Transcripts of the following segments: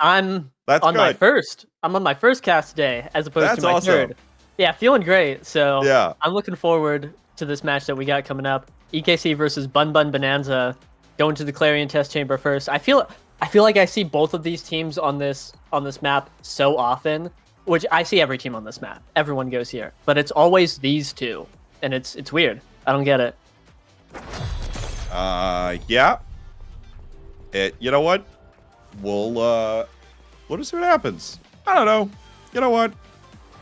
I'm That's on my good. first. I'm on my first cast today, as opposed That's to my awesome. third. Yeah, feeling great. So Yeah. I'm looking forward to this match that we got coming up. EKC versus BUNN Bonanza. Going to the Clarion Test Chamber first. I feel like I see both of these teams on this map so often, which I see every team on this map. Everyone goes here, but it's always these two, and it's weird. I don't get it. Yeah. You know what? We'll just see what happens. I don't know. You know what?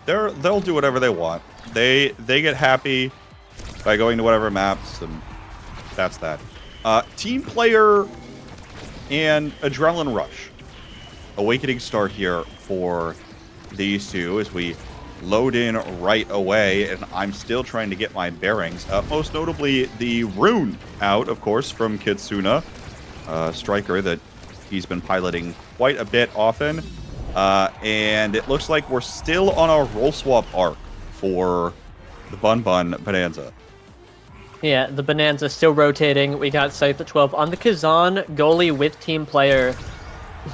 They'll do whatever they want. They get happy by going to whatever maps, and that's that. Team player and Adrenaline Rush. Awakening start here for these two as we load in right away, and I'm still trying to get my bearings. Most notably, the rune out, of course, from Kitsuna, striker that he's been piloting quite a bit often. And it looks like we're still on our role swap arc for the BUNN Bonanza. Yeah, the Bonanza still rotating. We got Scythe at 12 on the Kazan goalie with team player.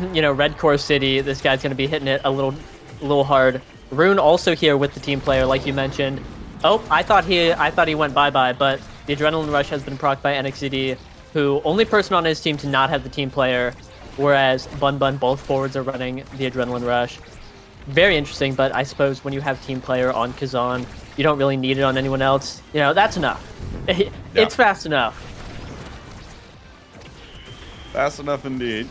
Red Core City. This guy's going to be hitting it a little hard. Rune also here with the team player, like you mentioned. Oh, I thought he went bye-bye, but the Adrenaline Rush has been procced by NXCD, who only person on his team to not have the team player, whereas BUNN, both forwards are running the Adrenaline Rush. Very interesting, but I suppose when you have team player on Kazan, you don't really need it on anyone else. That's enough. It's fast enough. Fast enough indeed.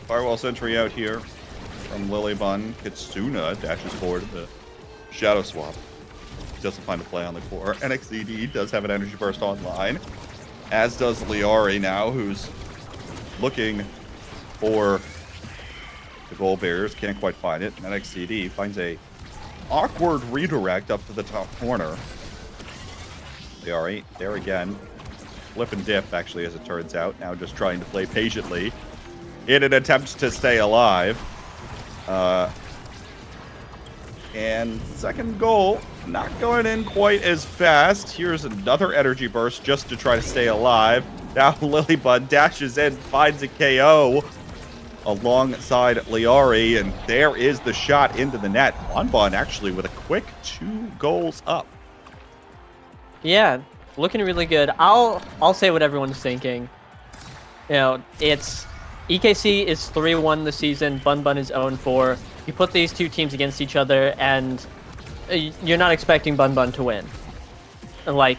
Firewall Sentry out here from Lilybun. Kitsuna dashes forward to the Shadow Swap. Doesn't find a play on the core. NXCD does have an Energy Burst online, as does Liari now, who's looking for the goal bearers. Can't quite find it. NXCD finds a awkward redirect up to the top corner. Liari there again. Flip and dip, actually, as it turns out. Now just trying to play patiently in an attempt to stay alive. And second goal, not going in quite as fast. Here's another energy burst just to try to stay alive. Now Lilybun dashes in, finds a KO alongside Liari, and there is the shot into the net. BUNN actually with a quick 2 goals up. Yeah, looking really good. I'll say what everyone's thinking. It's EKC is 3-1 this season. BUNN is 0-4. You put these two teams against each other, and you're not expecting BUNN to win. Like,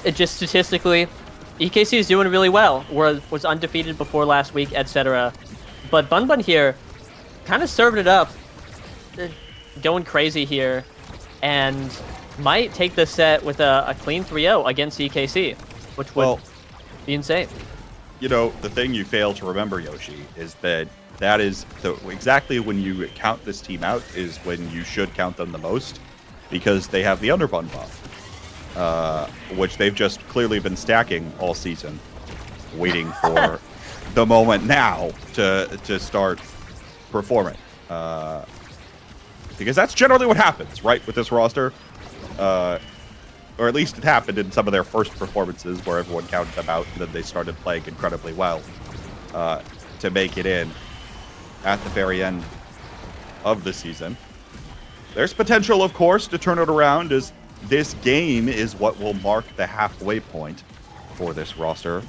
it just statistically, EKC is doing really well. Was undefeated before last week, etc. But BUNN here kind of serving it up, going crazy here, and might take this set with a clean 3-0 against EKC, which would be insane. The thing you fail to remember, Yoshi, is that is exactly when you count this team out is when you should count them the most, because they have the underbun buff, which they've just clearly been stacking all season, waiting for the moment now to start performing. Because that's generally what happens, right, with this roster. Or at least it happened in some of their first performances where everyone counted them out, and then they started playing incredibly well to make it in at the very end of the season. There's potential, of course, to turn it around, as this game is what will mark the halfway point for this roster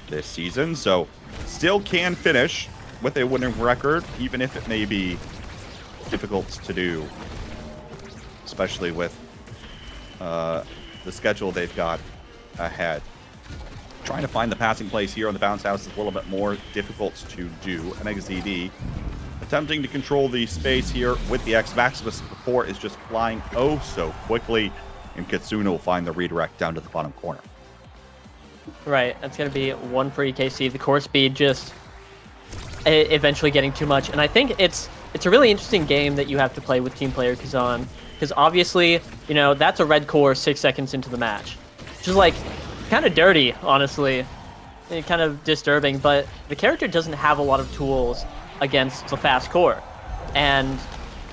this season. So still can finish with a winning record, even if it may be difficult to do, especially with the schedule they've got ahead. Trying to find the passing plays here on the bounce house is a little bit more difficult to do. NXZD attempting to control the space here with the X Maximus before is just flying oh so quickly, and Kitsuna will find the redirect down to the bottom corner. Right, that's going to be 1 for EKC. The core speed just eventually getting too much, and I think it's a really interesting game that you have to play with team player Kazan, because obviously, that's a red core 6 seconds into the match. Just like, kind of dirty, honestly. Kind of disturbing, but the character doesn't have a lot of tools against the fast core. And,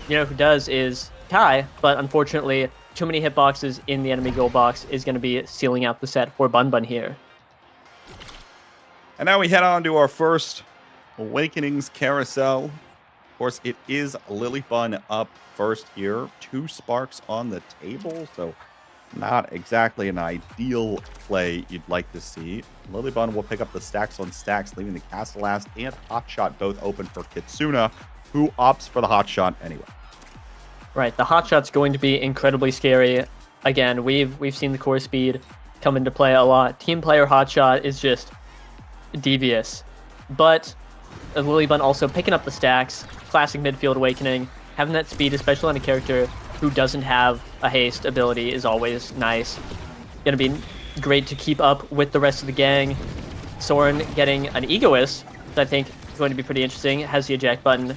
who does is Kai, but unfortunately, too many hitboxes in the enemy goal box is going to be sealing out the set for BUNN here. And now we head on to our first Awakenings carousel course, it is LilyBunn up first here. 2 sparks on the table, so not exactly an ideal play you'd like to see. LilyBunn will pick up the stacks on stacks, leaving the Castle Last and Hotshot both open for Kitsuna, who opts for the Hotshot anyway. Right, the Hotshot's going to be incredibly scary. Again, we've seen the core speed come into play a lot. Team player Hotshot is just devious. But LilyBunn also picking up the stacks, classic midfield awakening, having that speed, especially on a character who doesn't have a haste ability, is always nice. Gonna be great to keep up with the rest of the gang. Soren getting an Egoist, which I think is going to be pretty interesting, has the eject button,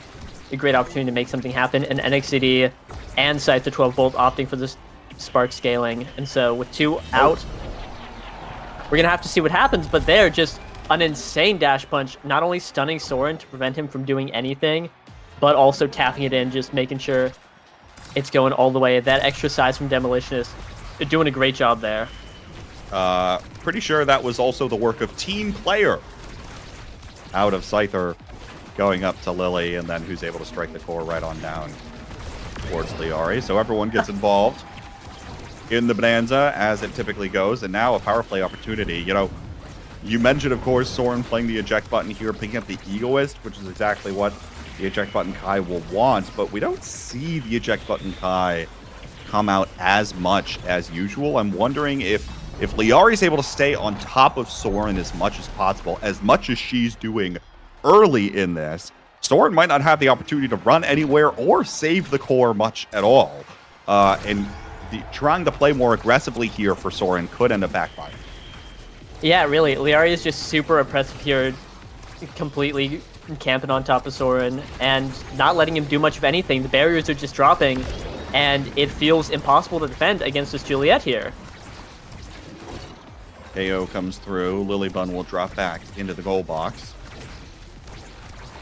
a great opportunity to make something happen, and NXCD and Scythe the 12 Bolt opting for this spark scaling. And so with 2 out, we're gonna have to see what happens, but they're just an insane dash punch, not only stunning Soren to prevent him from doing anything, but also tapping it in, just making sure it's going all the way. That extra size from Demolitionist, they're doing a great job there. Pretty sure that was also the work of team player out of Scyther going up to Lily, and then who's able to strike the core right on down towards Liari. So everyone gets involved in the Bonanza, as it typically goes, and now a power play opportunity. You know, you mentioned, of course, Soren playing the eject button here, picking up the Egoist, which is exactly what the eject button Kai will want, but we don't see the eject button Kai come out as much as usual. I'm wondering if Liari's able to stay on top of Soren as much as she's doing early in this, Soren might not have the opportunity to run anywhere or save the core much at all. And trying to play more aggressively here for Soren could end up backfiring. Yeah, really. Liari is just super oppressive here, completely camping on top of Soren and not letting him do much of anything. The barriers are just dropping, and it feels impossible to defend against this Juliet here. KO comes through. LilyBunn will drop back into the goal box.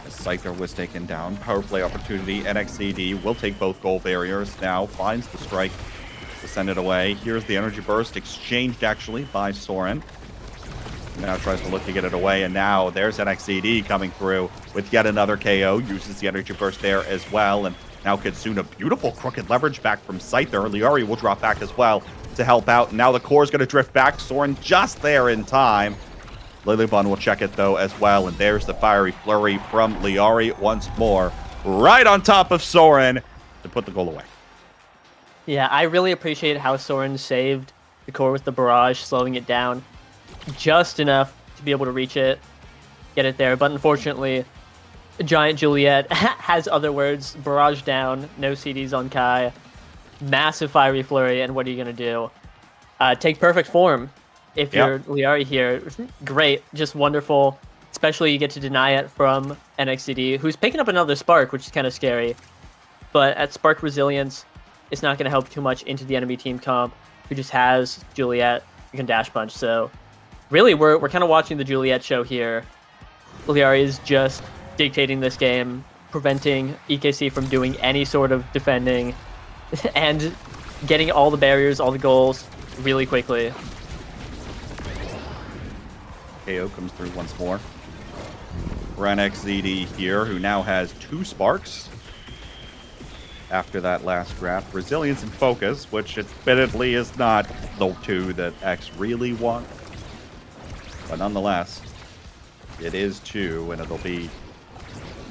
As Scyther was taken down. Power play opportunity. NXCD will take both goal barriers. Now finds the strike to send it away. Here's the energy burst exchanged actually by Soren. Now tries to look to get it away, and now there's NXCD coming through with yet another KO. Uses the energy burst there as well, and now Kitsuna, beautiful crooked leverage back from Scyther. Liari will drop back as well to help out. Now the core is going to drift back. Soren just there in time. LilyBunn will check it though as well, and there's the fiery flurry from Liari once more, right on top of Soren to put the goal away. Yeah, I really appreciate how Soren saved the core with the barrage, slowing it down just enough to be able to reach it, get it there. But unfortunately, Giant Juliet has other words. Barrage down, no CDs on Kai, massive fiery flurry, and what are you going to do? Take perfect form if you're Liari here. Great, just wonderful. Especially you get to deny it from NXCD, who's picking up another Spark, which is kind of scary. But at Spark Resilience, it's not going to help too much into the enemy team comp, who just has Juliet, who can dash punch. So really, we're kind of watching the Juliet show here. Liari is just dictating this game, preventing EKC from doing any sort of defending, and getting all the barriers, all the goals really quickly. KO comes through once more. NXCD here, who now has 2 Sparks after that last draft. Resilience and Focus, which admittedly is not the 2 that X really want. But nonetheless, it is 2, and it'll be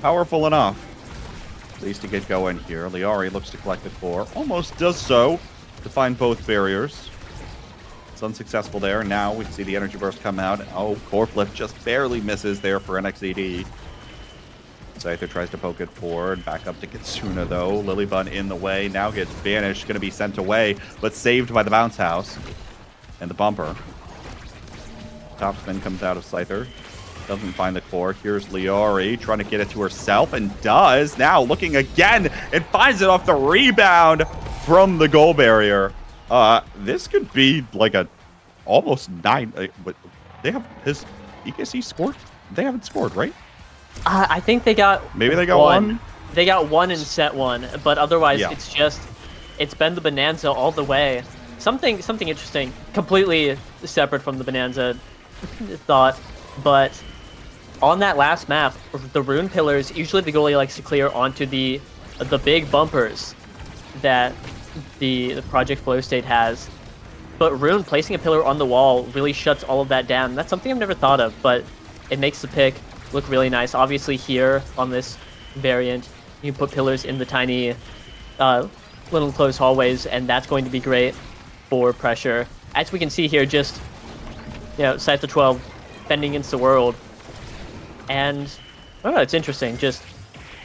powerful enough, at least to get going here. Liari looks to collect the core. Almost does so to find both barriers. It's unsuccessful there. Now we see the energy burst come out. Oh, core flip just barely misses there for NXCD. Scyther tries to poke it forward. Back up to Kitsuna, though. LilyBunn in the way. Now gets banished. Going to be sent away, but saved by the bounce house and the bumper. Top spin comes out of Scyther. Doesn't find the core. Here's Liari trying to get it to herself, and does. Now looking again and finds it off the rebound from the goal barrier. This could be like a almost 9. But they have his EKC scored? They haven't scored, right? I think they got maybe they got one. They got 1 in set 1, but otherwise yeah. it's been the Bonanza all the way. Something interesting, completely separate from the Bonanza thought, but on that last map, the rune pillars, usually the goalie likes to clear onto the big bumpers that the Project Flow State has. But Rune placing a pillar on the wall really shuts all of that down. That's something I've never thought of, but it makes the pick look really nice. Obviously here on this variant, you can put pillars in the tiny little closed hallways, and that's going to be great for pressure. As we can see here, just, Scyther 12 fending against the world. And, I don't know, it's interesting, just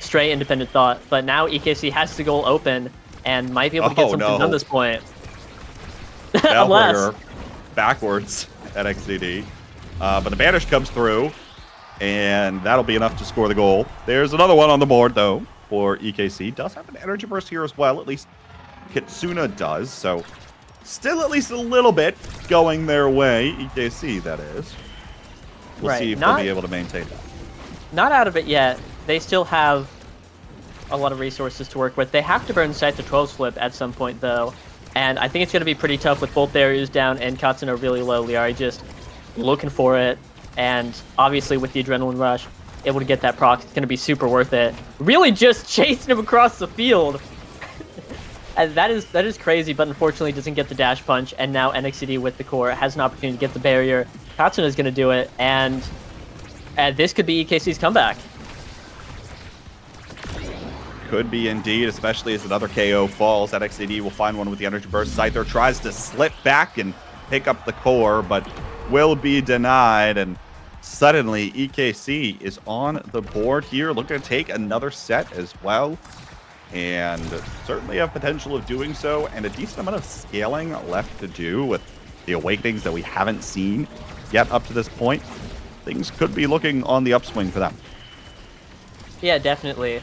stray independent thought. But now EKC has the goal open and might be able to get something done this point. Unless backwards at XCD. But the banish comes through, and that'll be enough to score the goal. There's another one on the board, though, for EKC. Does have an energy burst here as well. At least Kitsuna does. So still at least a little bit going their way. EKC, that is. We'll see if they'll be able to maintain that. Not out of it yet. They still have a lot of resources to work with. They have to burn Scyther 12's flip at some point, though. And I think it's going to be pretty tough with both barriers down and Katsuna really low. Liari just looking for it. And obviously with the adrenaline rush, able to get that proc, it's going to be super worth it. Really just chasing him across the field. And that is crazy, but unfortunately doesn't get the dash punch. And now NXCD with the core has an opportunity to get the barrier. Katsuna is going to do it. And this could be EKC's comeback. Could be indeed, especially as another KO falls. NXCD will find one with the energy burst. Scyther tries to slip back and pick up the core, but will be denied. And suddenly, EKC is on the board here, looking to take another set as well. And certainly have potential of doing so, and a decent amount of scaling left to do with the awakenings that we haven't seen yet up to this point. Things could be looking on the upswing for them. Yeah, definitely.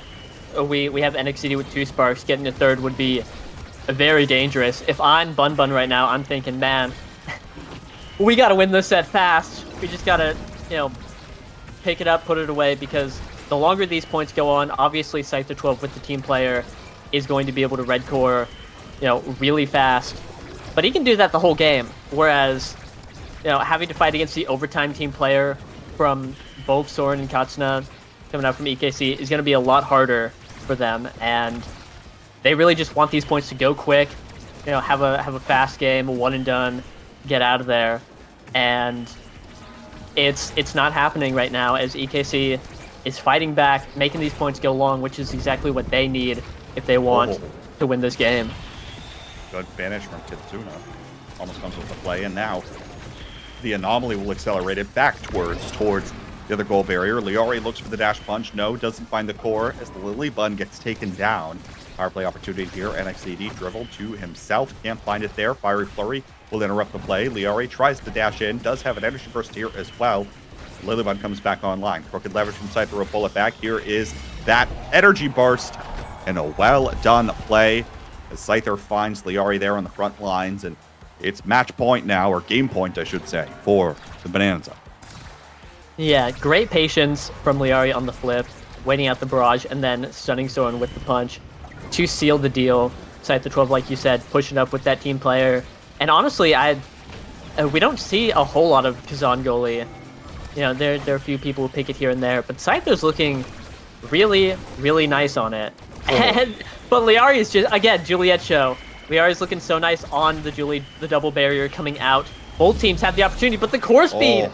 We have NXCD with 2 sparks. Getting a third would be very dangerous. If I'm BUNN right now, I'm thinking, man, we got to win this set fast. We just got to, pick it up, put it away, because the longer these points go on, obviously Scyther 12 with the team player is going to be able to red core, really fast. But he can do that the whole game. Whereas, having to fight against the overtime team player from both Soren and Katsuna coming out from EKC is going to be a lot harder for them, and they really just want these points to go quick, have a fast game, a one and done, get out of there, and it's not happening right now as EKC is fighting back, making these points go long, which is exactly what they need if they want to win this game. Good banish from Kitsuna, almost comes with the play, and now the anomaly will accelerate it back towards the other goal barrier. Liari looks for the dash punch. No, doesn't find the core as the Lilybun gets taken down. Power play opportunity here. NXCD dribble to himself. Can't find it there. Fiery Flurry will interrupt the play. Liari tries to dash in. Does have an energy burst here as well. Lilybun comes back online. Crooked leverage from Scyther will pull it back. Here is that energy burst and a well-done play as Scyther finds Liari there on the front lines. And it's match point now, or game point, I should say, for the Bonanza. Yeah, great patience from Liari on the flip, waiting out the barrage, and then stunning Soren with the punch to seal the deal. Scyther 12, like you said, pushing up with that team player. And honestly, we don't see a whole lot of Kazan goalie. There are a few people who pick it here and there, but Scyther's looking really, really nice on it. But Liari is just, again, Juliet show. Liari's looking so nice on the double barrier coming out. Both teams have the opportunity, but the core speed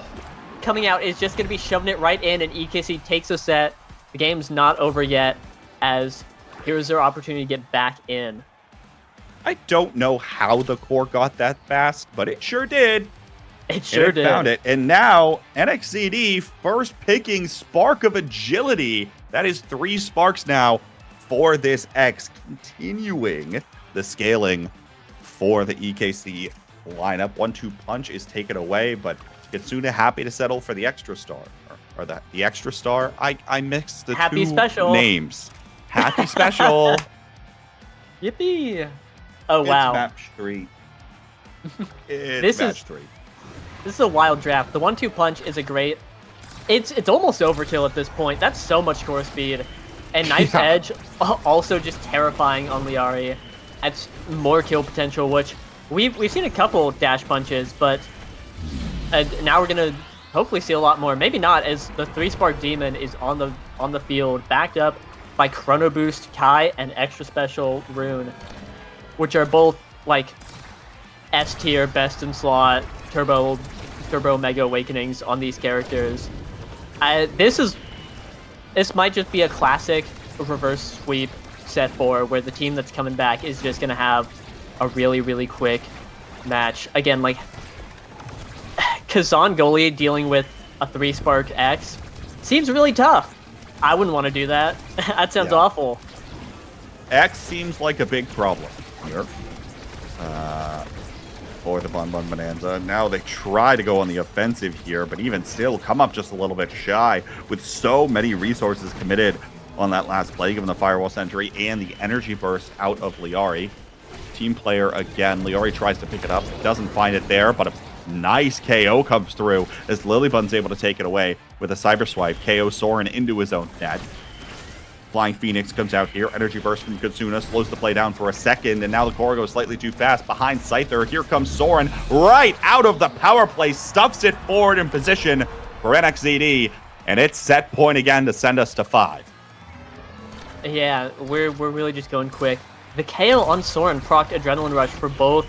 coming out is just going to be shoving it right in, and EKC takes a set. The game's not over yet, as here's their opportunity to get back in. I don't know how the core got that fast, but it sure did. It sure did. Found it. And now NXCD first picking Spark of Agility. That is 3 sparks now for this X, continuing the scaling for the EKC lineup. 1-2 punch is taken away, but Kitsuna happy to settle for the extra star. Or the extra star? I mixed the Happy two special. names. Happy Special. Yippee. Oh, wow. It's match 3. It's match 3. This is a wild draft. The 1-2 punch is a great... It's almost overkill at this point. That's so much core speed. And Knife's Edge, also just terrifying on Liari. That's more kill potential, which we've seen a couple dash punches, but now we're going to hopefully see a lot more. Maybe not, as the 3-Spark Demon is on the field, backed up by Chrono Boost Kai and Extra Special Rune, which are both like S tier, best in slot, turbo Mega Awakenings on these characters. This might just be a classic reverse sweep set 4, where the team that's coming back is just gonna have a really quick match. Again, like Kazan goalie dealing with a 3-Spark X seems really tough. I wouldn't want to do that. That sounds awful. X seems like a big problem here for the BUNN Bonanza. Now they try to go on the offensive here, but even still come up just a little bit shy with so many resources committed on that last play, given the Firewall Sentry and the Energy Burst out of Liari. Team player again. Liari tries to pick it up, doesn't find it there, but a nice KO comes through as Lilybunn's able to take it away with a Cyber Swipe. KO Soren into his own net. Flying Phoenix comes out here. Energy Burst from Kutsuna slows the play down for a second, and now the core goes slightly too fast behind Scyther. Here comes Soren right out of the power play, stuffs it forward in position for NXZD, and it's set point again to send us to 5. Yeah, we're really just going quick. The KO on Soren procced Adrenaline Rush for both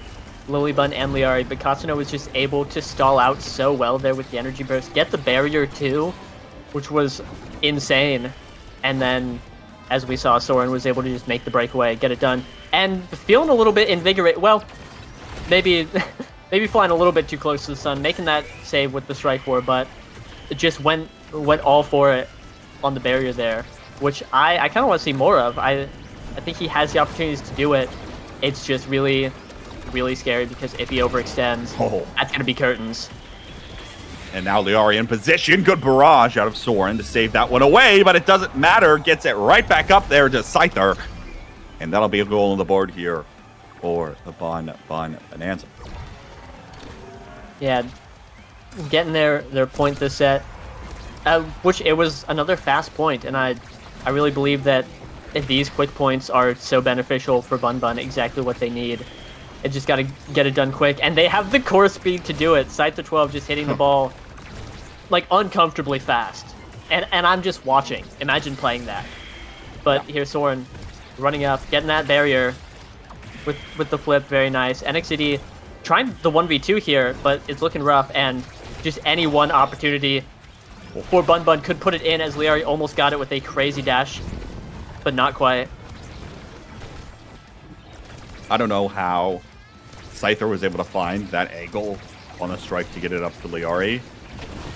Lilybun and Liari, but Katsuno was just able to stall out so well there with the Energy Burst, get the barrier too, which was insane. And then, as we saw, Soren was able to just make the breakaway, get it done, and feeling a little bit invigorated. Well, maybe flying a little bit too close to the sun, making that save with the Strike War, but it just went all for it on the barrier there, which I kind of want to see more of. I think he has the opportunities to do it. It's just really scary, because if he overextends, that's going to be curtains. And now Liari in position. Good barrage out of Soren to save that one away, but it doesn't matter. Gets it right back up there to Scyther. And that'll be a goal on the board here for the BUNN Bonanza. Yeah, getting their point this set, which it was another fast point, and I really believe that these quick points are so beneficial for BUNN, exactly what they need. It just got to get it done quick, and they have the core speed to do it. Scyther 12 just hitting the ball like uncomfortably fast, and I'm just watching. Imagine playing that. But here's Soren running up, getting that barrier with the flip, very nice. NXCD trying the 1v2 here, but it's looking rough, and just any one opportunity for BUNN could put it in, as Liari almost got it with a crazy dash, but not quite. I don't know how Scyther was able to find that angle on the strike to get it up to Liari.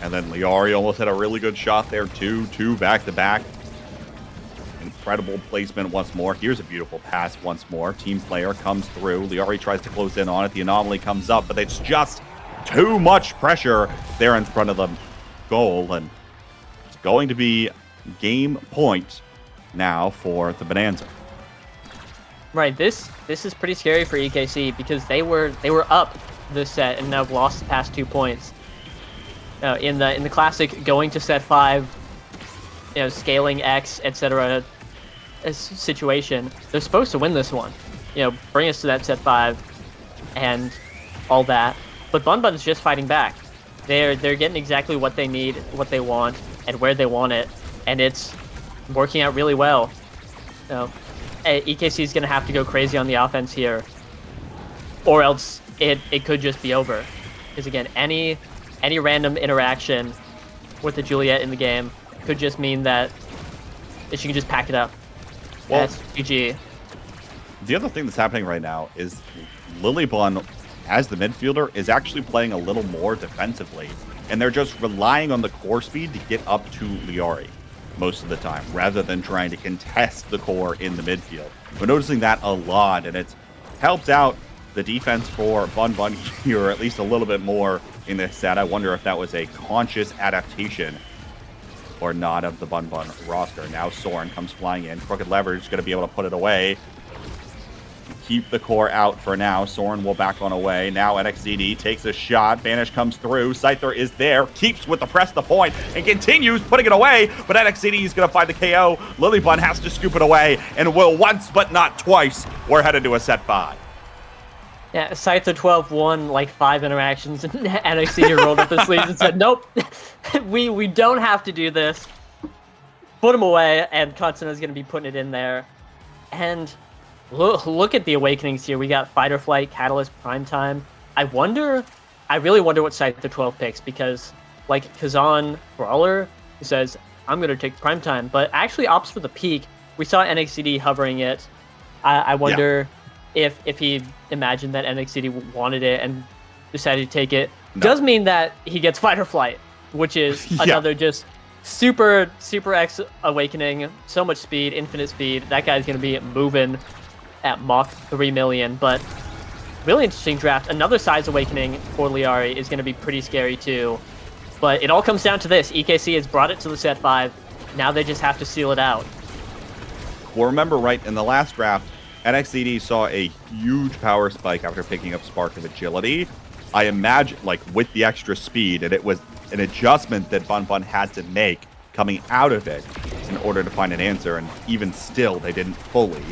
And then Liari almost had a really good shot there too. 2 back-to-back. Incredible placement once more. Here's a beautiful pass once more. Team player comes through. Liari tries to close in on it. The anomaly comes up, but it's just too much pressure there in front of the goal. And it's going to be game point now for the Bonanza. Right, this is pretty scary for EKC, because they were up this set and now have lost the past 2 points. In the classic going to set 5, scaling X, etc. situation, they're supposed to win this one. Bring us to that set 5 and all that. But BUNN's just fighting back. They're getting exactly what they need, what they want, and where they want it, and it's working out really well. EKC is going to have to go crazy on the offense here, or else it could just be over. Because again, any random interaction with the Juliet in the game could just mean that she can just pack it up. Well, that's GG. The other thing that's happening right now is Lilybun, as the midfielder, is actually playing a little more defensively, and they're just relying on the core speed to get up to Liari most of the time, rather than trying to contest the core in the midfield. We're noticing that a lot, and it's helped out the defense for BUNN here at least a little bit more in this set. I wonder if that was a conscious adaptation or not of the BUNN roster. Now Soren comes flying in. Crooked Leverage going to be able to put it away. Keep the core out for now. Soren will back on away. Now NXZD takes a shot. Vanish comes through. Scyther is there. Keeps with the press the point and continues putting it away. But NXZD is going to find the KO. Lilybun has to scoop it away and will once but not twice. We're headed to a set 5. Yeah, Scyther 12 won like 5 interactions, and NXT rolled up their sleeves and said, "Nope, we don't have to do this. Put him away." And Katsuna's going to be putting it in there. And look at the awakenings here. We got Fight or Flight, Catalyst, Primetime. I really wonder what Scyther 12 picks, because like Kazan Brawler says, "I'm going to take Primetime," but actually opts for the Peak. We saw NXT hovering it. I wonder. Yeah. If he imagined that NXT wanted it and decided to take it. No. Does mean that he gets Fight or Flight, which is another just super X awakening. So much speed, infinite speed. That guy's going to be moving at Mach 3 million. But really interesting draft. Another size awakening for Liari is going to be pretty scary too. But it all comes down to this. EKC has brought it to the set 5. Now they just have to seal it out. Well, remember, right, in the last draft, NXT saw a huge power spike after picking up Spark of Agility. I imagine, like, with the extra speed, and it was an adjustment that BUNN had to make coming out of it in order to find an answer, and even still, they didn't fully.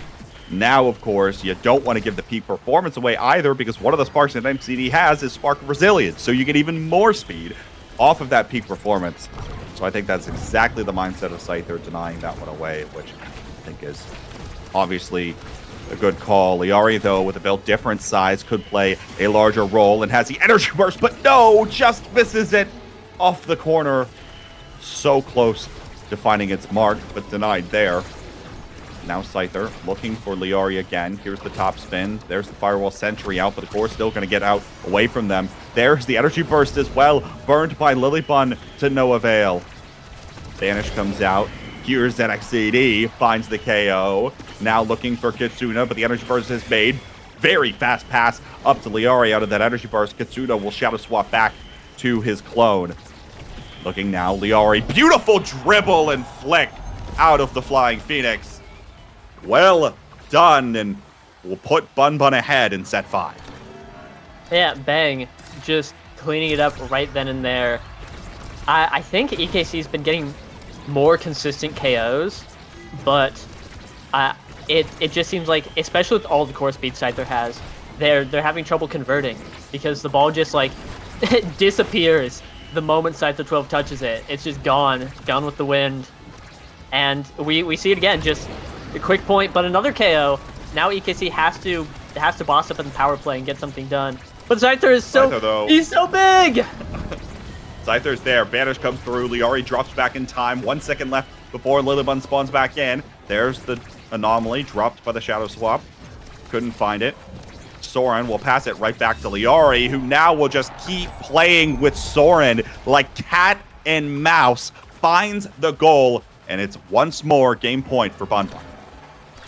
Now, of course, you don't want to give the peak performance away either, because one of the sparks that NXT has is Spark of Resilience, so you get even more speed off of that peak performance. So I think that's exactly the mindset of Scyther, denying that one away, which I think is obviously a good call. Liari, though, with a built different size, could play a larger role and has the energy burst, but no, just misses it off the corner. So close to finding its mark, but denied there. Now Scyther looking for Liari again. Here's the top spin. There's the Firewall Sentry out, but the core still going to get out away from them. There's the energy burst as well, burned by Lilybun to no avail. Banish comes out. Here's NXT, finds the KO. Now looking for Kitsuna, but the energy burst is made. Very fast pass up to Liari out of that energy burst. Kitsuna will shadow swap back to his clone. Looking now, Liari, beautiful dribble and flick out of the Flying Phoenix. Well done, and we'll put BUNN ahead in set 5. Yeah, bang. Just cleaning it up right then and there. I think EKC's been getting more consistent KOs, but it just seems like, especially with all the core speed Scyther has, they're having trouble converting, because the ball just like disappears the moment Scyther 12 touches it. It's just gone with the wind. And we see it again, just a quick point, but another KO. Now EKC has to boss up in the power play and get something done. But Scyther is he's so big! Scyther's there. Banish comes through. Liari drops back in time. 1 second left before Lilybun spawns back in. There's the anomaly dropped by the shadow swap. Couldn't find it. Soren will pass it right back to Liari, who now will just keep playing with Soren like cat and mouse. Finds the goal, and it's once more game point for BUNN.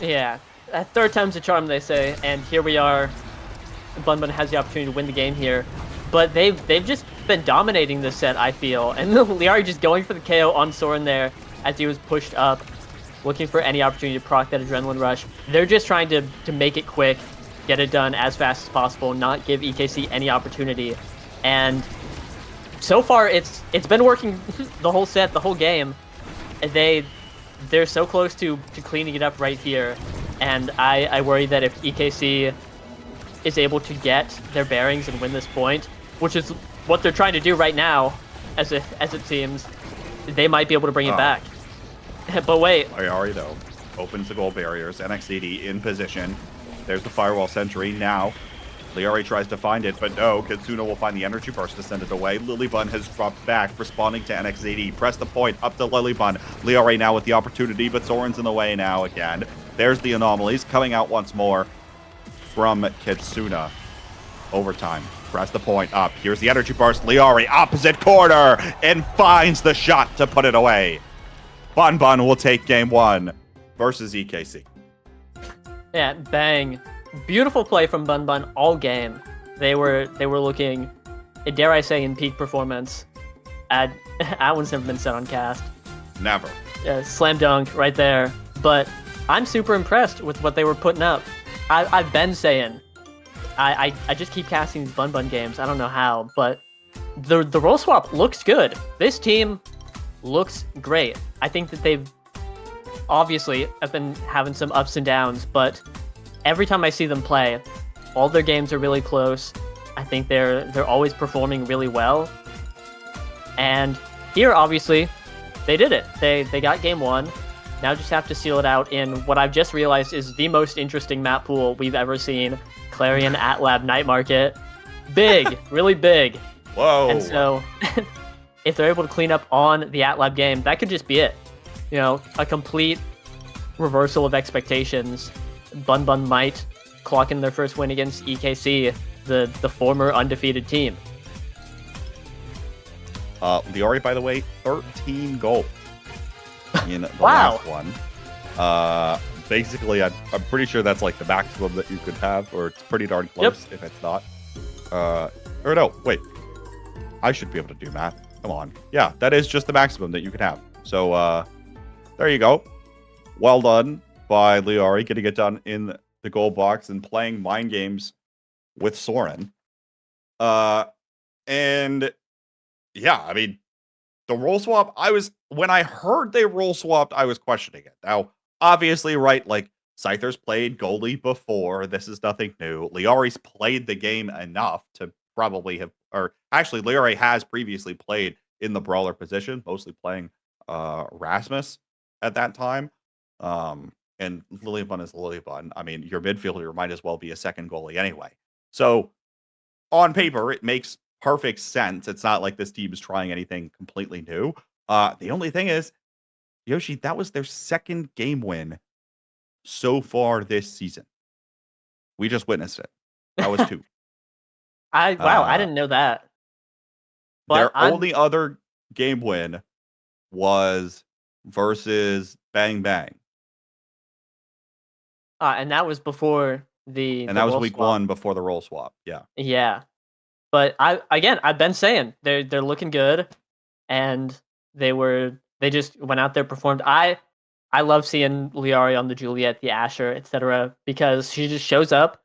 Yeah, third time's a charm, they say, and here we are. BUNN has the opportunity to win the game here, but they've just been dominating this set, I feel, and Liari just going for the KO on Soren there as he was pushed up, looking for any opportunity to proc that adrenaline rush. They're just trying to make it quick, get it done as fast as possible, not give EKC any opportunity, and so far it's been working the whole set, the whole game. They're so close to cleaning it up right here, and I worry that if EKC is able to get their bearings and win this point, which is what they're trying to do right now, as it seems, they might be able to bring it back. But wait. Liari, though, opens the goal barriers. NXT in position. There's the Firewall Sentry. Now, Liari tries to find it, but no. Kitsuna will find the energy burst to send it away. Lilybun has dropped back, responding to NXT. Press the point up to Lilybun. Liari now with the opportunity, but Soren's in the way now again. There's the anomalies coming out once more from Kitsuna. Overtime. Press the point up. Here's the energy burst. Liari, opposite corner, and finds the shot to put it away. BUNN will take game 1 versus EKC. Yeah, bang. Beautiful play from BUNN all game. They were looking, dare I say, in peak performance. That one's never been said on cast. Never. Slam dunk right there. But I'm super impressed with what they were putting up. I've been saying, I just keep casting these BUNN games. I don't know how, but the role swap looks good. This team looks great. I think that they've obviously have been having some ups and downs, but every time I see them play, All their games are really close. I think they're always performing really well. And here, obviously, they did it. They got game one. Now just have to seal it out in what I've just realized is the most interesting map pool we've ever seen. Clarion at Lab Night Market. Big, really big. Whoa. And so if they're able to clean up on the AtLab game, that could just be it. You know, a complete reversal of expectations. BUNN might clock in their first win against EKC, the former undefeated team. Liori, by the way, 13 goals in the Wow. last one. Basically, I'm pretty sure that's like the maximum that you could have, or it's pretty darn close if it's not. Or no, wait. I should be able to do math. Come on. Yeah, that is just the maximum that you can have. So, there you go. Well done by Liori getting it done in the goal box and playing mind games with Soren. And yeah, I mean, the role swap, when I heard they role swapped, I was questioning it. Now, obviously, right, like, Scyther's played goalie before. This is nothing new. Liori's played the game enough to probably have, or actually, Liori has previously played in the brawler position, mostly playing Rasmus at that time. And Lilybun is Lilybun. I mean, your midfielder might as well be a second goalie anyway. So, on paper, it makes perfect sense. It's not like this team is trying anything completely new. The only thing is, Yoshi, that was their second game win so far this season. We just witnessed it. That was 2. Wow, I didn't know that. But Their only other game win was versus Bang Bang. And that was before the And that was role week swap. 1 before the role swap. Yeah. Yeah. But I've been saying they're looking good, and they just went out there, performed. I love seeing Liari on the Juliet, the Asher, etc. because she just shows up,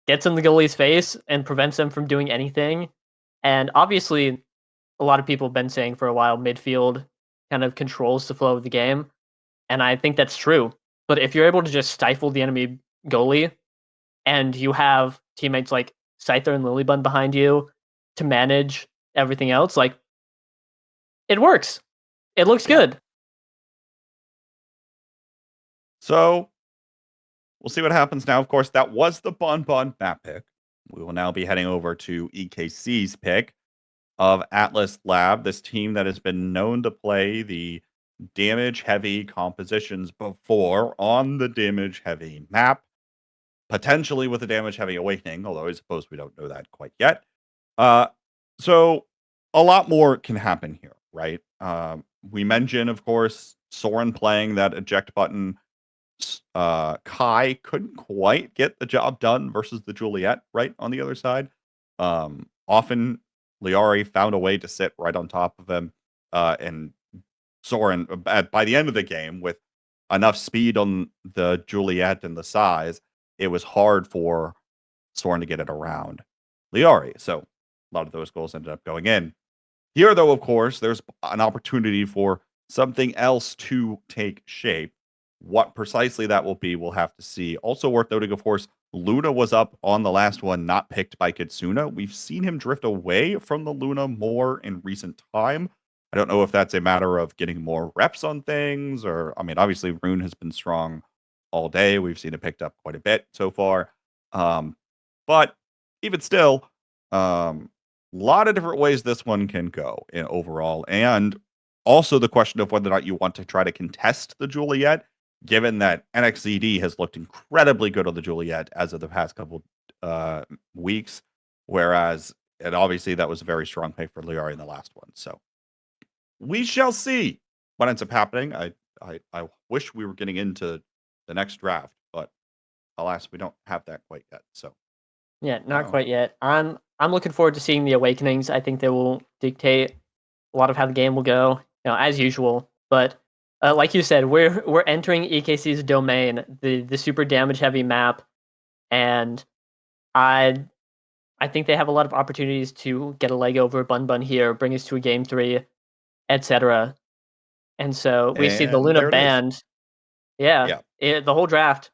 gets in the goalie's face, and prevents them from doing anything. And obviously, a lot of people have been saying for a while, midfield kind of controls the flow of the game, and I think that's true. But if you're able to just stifle the enemy goalie, and you have teammates like Scyther and Lilybun behind you to manage everything else, like, it works. It looks good. So, we'll see what happens now. Of course, that was the BUNN map pick. We will now be heading over to EKC's pick of Atlas Lab, this team that has been known to play the damage-heavy compositions before on the damage-heavy map, potentially with a damage-heavy awakening, although I suppose we don't know that quite yet. So a lot more can happen here, right? We mentioned, of course, Soren playing that eject button. Kai couldn't quite get the job done versus the Juliet right on the other side. Often Liari found a way to sit right on top of him, and Soren, by the end of the game, with enough speed on the Juliet and the size, it was hard for Soren to get it around Liari. So a lot of those goals ended up going in. Here, though, of course, there's an opportunity for something else to take shape. What precisely that will be, we'll have to see. Also worth noting, of course, Luna was up on the last one, not picked by Kitsuna. We've seen him drift away from the Luna more in recent time. I don't know if that's a matter of getting more reps on things, or, I mean, obviously, Rune has been strong all day. We've seen it picked up quite a bit so far. But even still, lot of different ways this one can go in overall. And also the question of whether or not you want to try to contest the Juliet, given that NXCD has looked incredibly good on the Juliet as of the past couple weeks, whereas, and obviously that was a very strong pick for Liari in the last one. So we shall see what ends up happening. I wish we were getting into the next draft, but alas, we don't have that quite yet. So Yeah, not quite yet. I'm looking forward to seeing the awakenings. I think they will dictate a lot of how the game will go, as usual. But like you said, we're entering EKC's domain, the super damage heavy map, and I think they have a lot of opportunities to get a leg over BUNN here, bring us to a game 3, etc. And so we see the and Luna there it is. banned. Yeah, the whole draft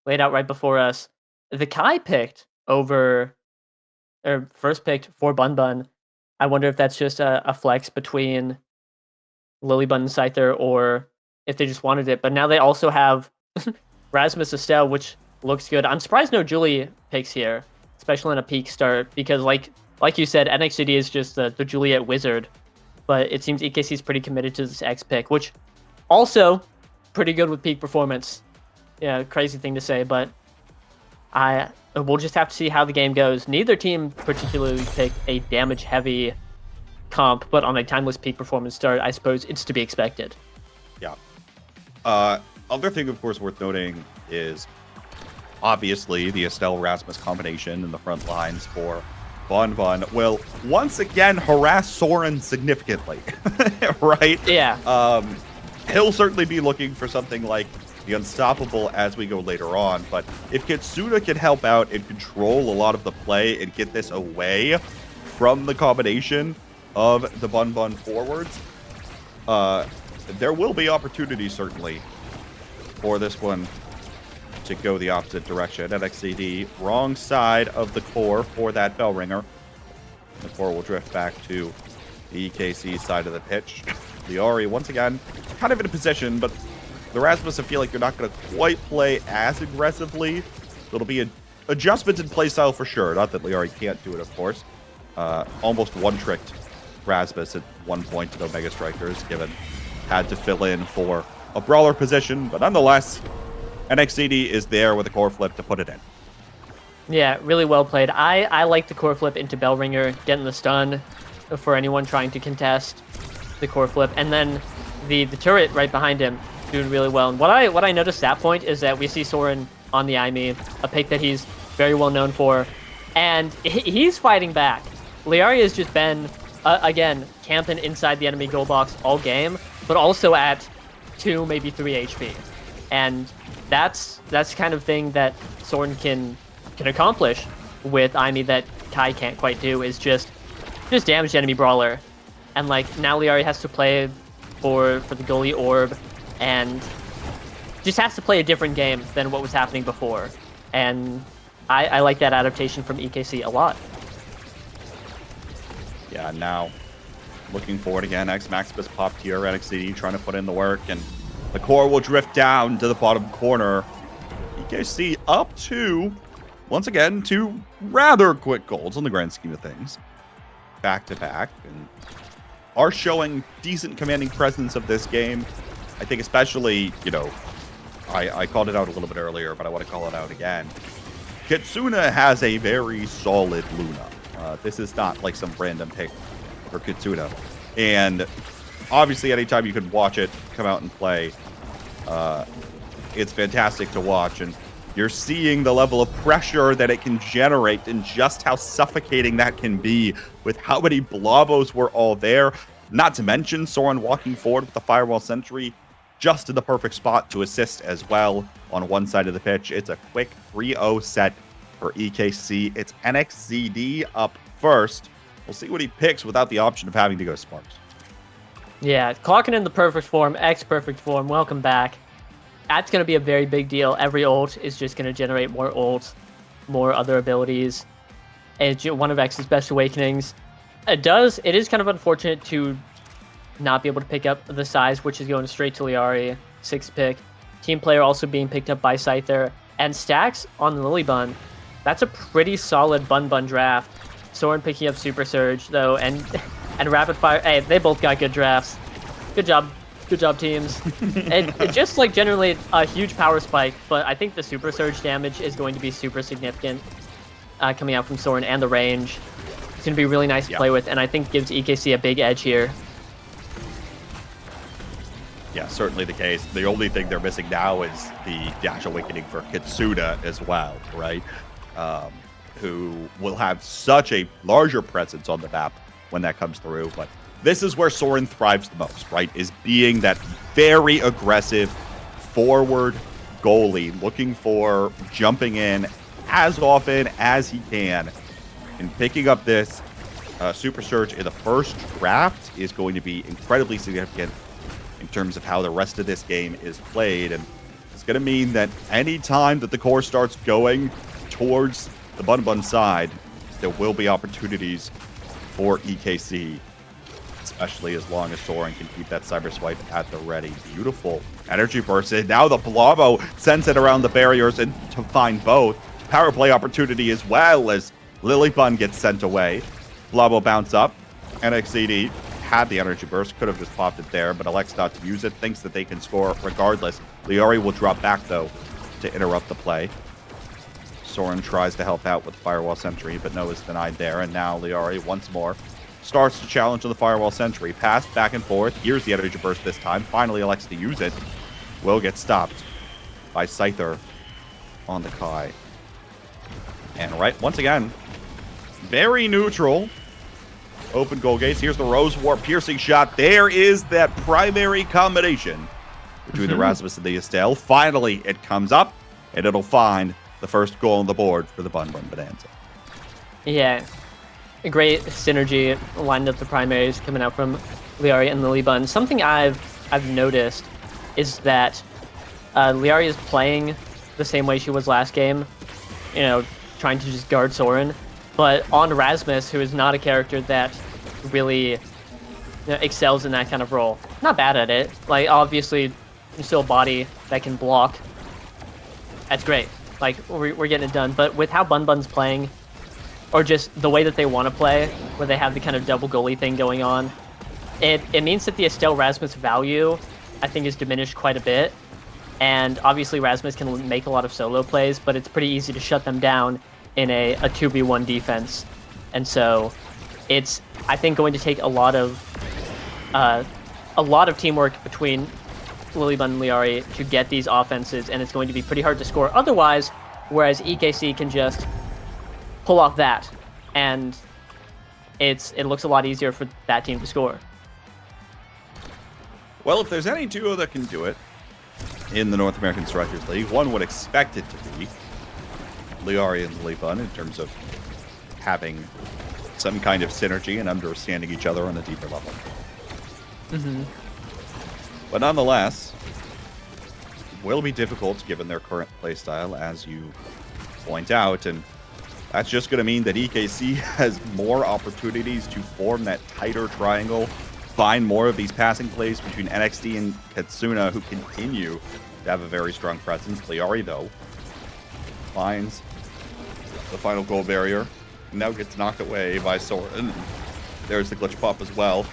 laid out right before us. the Kai picked over, or first picked for Bun. I wonder if that's just a flex between Lily Bun and Scyther, or if they just wanted it. But now they also have Rasmus Estelle, which looks good. I'm surprised no Julie picks here, especially in a peak start, because like you said, NXCD is just the Juliet wizard. But it seems EKC is pretty committed to this X pick, which also pretty good with peak performance. Yeah, crazy thing to say, but we'll just have to see how the game goes. Neither team particularly picked a damage-heavy comp, but on a timeless peak performance start, I suppose it's to be expected. Yeah. Other thing, of course, worth noting is obviously the Estelle Rasmus combination in the front lines for BUNN will once again harass Soren significantly, right? Yeah. He'll certainly be looking for something like the Unstoppable as we go later on, but if Kitsuna can help out and control a lot of the play and get this away from the combination of the BUNN forwards, there will be opportunities certainly for this one to go the opposite direction. NXCD, wrong side of the core for that bell ringer. The core will drift back to the EKC side of the pitch. Liari, once again, kind of in a position, but the Rasmus, I feel like they're not going to quite play as aggressively. So it'll be an adjustment in play style for sure. Not that Liari can't do it, of course. Almost one-tricked Rasmus at one point to Omega Strikers, given had to fill in for a brawler position, but nonetheless, NXCD is there with a core flip to put it in. Yeah, really well played. I like the core flip into Bellringer, getting the stun for anyone trying to contest the core flip, and then the turret right behind him doing really well. And what I noticed at that point is that we see Soren on the IME, a pick that he's very well known for, and he's fighting back. Liari has just been, again, camping inside the enemy goal box all game, but also at 2, maybe 3 HP. And that's kind of thing that Soren can accomplish with IME that Kai can't quite do, is just damage the enemy brawler. And like now Liari has to play for the goalie orb and just has to play a different game than what was happening before. And I like that adaptation from EKC a lot. Yeah, now looking forward again, X Maximus popped here, NXCD trying to put in the work, and the core will drift down to the bottom corner. EKC up to, once again, 2 rather quick goals in the grand scheme of things. Back to back, and are showing decent commanding presence of this game. I think especially, you know, I called it out a little bit earlier, but I want to call it out again. Kitsuna has a very solid Luna. This is not like some random pick for Kitsuna. And obviously, anytime you can watch it come out and play, it's fantastic to watch. And you're seeing the level of pressure that it can generate and just how suffocating that can be with how many blobos were all there. Not to mention Soren walking forward with the Firewall Sentry just in the perfect spot to assist as well on one side of the pitch. It's a quick 3-0 set for EKC. It's NXCD up first. We'll see what he picks without the option of having to go Sparks. Yeah, clocking in the perfect form, X perfect form, welcome back. That's going to be a very big deal. Every ult is just going to generate more ults, more other abilities. It's one of X's best awakenings. It is kind of unfortunate to not be able to pick up the size, which is going straight to Liari, 6th pick. Team player also being picked up by Scyther. And stacks on Lily Bun. That's a pretty solid BUNN draft. Soren picking up Super Surge, though, and Rapid Fire. Hey, they both got good drafts. Good job, teams. It just like generally a huge power spike, but I think the Super Surge damage is going to be super significant coming out from Soren, and the range. It's going to be really nice to play with, and I think gives EKC a big edge here. Yeah, certainly the case. The only thing they're missing now is the Dash Awakening for Kitsuna as well, right? Who will have such a larger presence on the map when that comes through. But this is where Soren thrives the most, right? Is being that very aggressive forward goalie, looking for jumping in as often as he can. And picking up this Super Surge in the first draft is going to be incredibly significant in terms of how the rest of this game is played. And it's going to mean that any time that the core starts going towards the BUNN side, there will be opportunities for EKC, especially as long as Soren can keep that Cyber Swipe at the ready. Beautiful energy burst. And now the Blabo sends it around the barriers and to find both. Power play opportunity as well as Lilybun gets sent away. Blabo bounce up. NXCD had the energy burst, could have just popped it there, but elects not to use it, thinks that they can score regardless. Liari will drop back, though, to interrupt the play. Soren tries to help out with the Firewall Sentry, but no is denied there, and now Liari once more starts to challenge on the Firewall Sentry. Pass back and forth. Here's the energy burst this time. Finally elects to use it. Will get stopped by Scyther on the Kai. And right, once again, very neutral. Open goal gates. Here's the Rose War piercing shot. There is that primary combination between the Rasmus and the Estelle. Finally, it comes up, and it'll find the first goal on the board for the BUNN Bonanza. Yeah, a great synergy lined up the primaries coming out from Liari and Lilybun. Something I've noticed is that Liari is playing the same way she was last game, you know, trying to just guard Soren. But on Rasmus, who is not a character that really excels in that kind of role. Not bad at it. Like, obviously, you're still a body that can block. That's great. Like, we're getting it done. But with how Bun's playing, or just the way that they want to play, where they have the kind of double goalie thing going on, it means that the Estelle Rasmus value, I think, is diminished quite a bit. And obviously, Rasmus can make a lot of solo plays, but it's pretty easy to shut them down in a 2v1 defense. And so it's, I think, going to take a lot of teamwork between Lilybun and Liari to get these offenses, and it's going to be pretty hard to score otherwise, whereas EKC can just pull off that, and it looks a lot easier for that team to score. Well, if there's any duo that can do it in the North American Strikers League, one would expect it to be Liari and Lilybun in terms of having some kind of synergy and understanding each other on a deeper level. But nonetheless, it will be difficult given their current playstyle, as you point out, and that's just going to mean that EKC has more opportunities to form that tighter triangle, find more of these passing plays between NXT and Katsuna, who continue to have a very strong presence. Liari, though, finds the final goal barrier. Now gets knocked away by Soren. There's the glitch pop as well.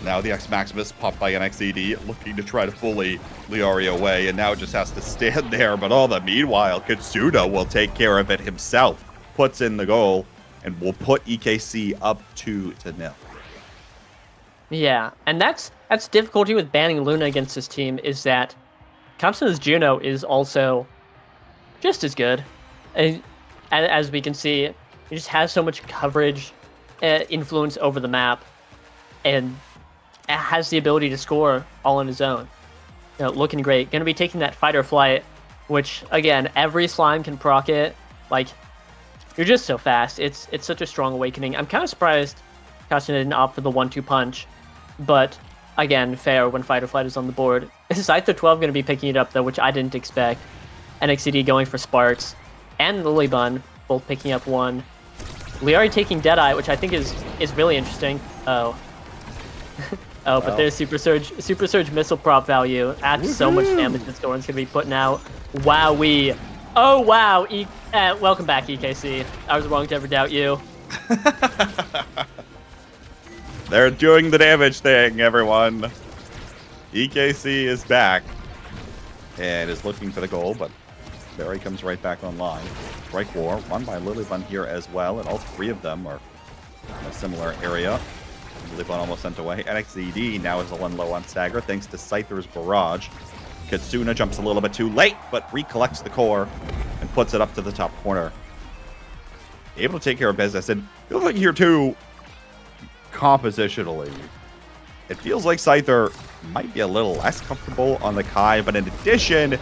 Now the X Maximus popped by NXED, looking to try to bully Liari away, and now just has to stand there. But all the meanwhile, Katsuna will take care of it himself. Puts in the goal, and will put EKC up 2-0. Yeah, and that's difficulty with banning Luna against this team, is that Katsuna's Juno is also just as good. And as we can see, he just has so much coverage, influence over the map, and has the ability to score all on his own. You know, looking great. Going to be taking that fight or flight, which, again, every slime can proc it. Like, you're just so fast. It's such a strong awakening. I'm kind of surprised Katsuna didn't opt for the 1-2 punch, but again, fair when fight or flight is on the board. Scyther 12 going to be picking it up, though, which I didn't expect. NXCD going for Sparks, and Lilybun both picking up one. Liari taking Deadeye, which I think is really interesting. Oh. Oh, but there's Super Surge missile prop value. Adds so much damage that Soren's going to be putting out. Wowee. Oh, wow. Welcome back, EKC. I was wrong to ever doubt you. They're doing the damage thing, everyone. EKC is back and is looking for the goal, but Barry comes right back online. Strike War, won by Lilybun here as well, and all three of them are in a similar area. Lilybun almost sent away. NXED now is a one low on Stagger, thanks to Scyther's Barrage. Katsuna jumps a little bit too late, but recollects the core and puts it up to the top corner. Able to take care of business, and it feels like here too, compositionally, it feels like Scyther might be a little less comfortable on the Kai, but in addition,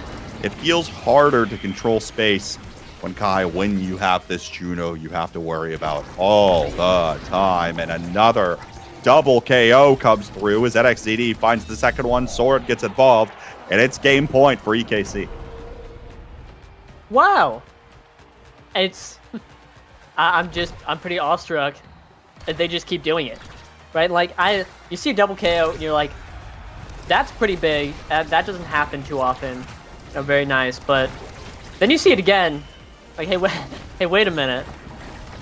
it feels harder to control space when Kai, when you have this Juno, you have to worry about all the time. And another double KO comes through as NXCD finds the second one. Sword gets involved, and it's game point for EKC. Wow. it's I'm pretty awestruck that they just keep doing it, right? Like you see a double KO and you're like, that's pretty big. That doesn't happen too often. Very nice. But then you see it again, like, hey, wait a minute.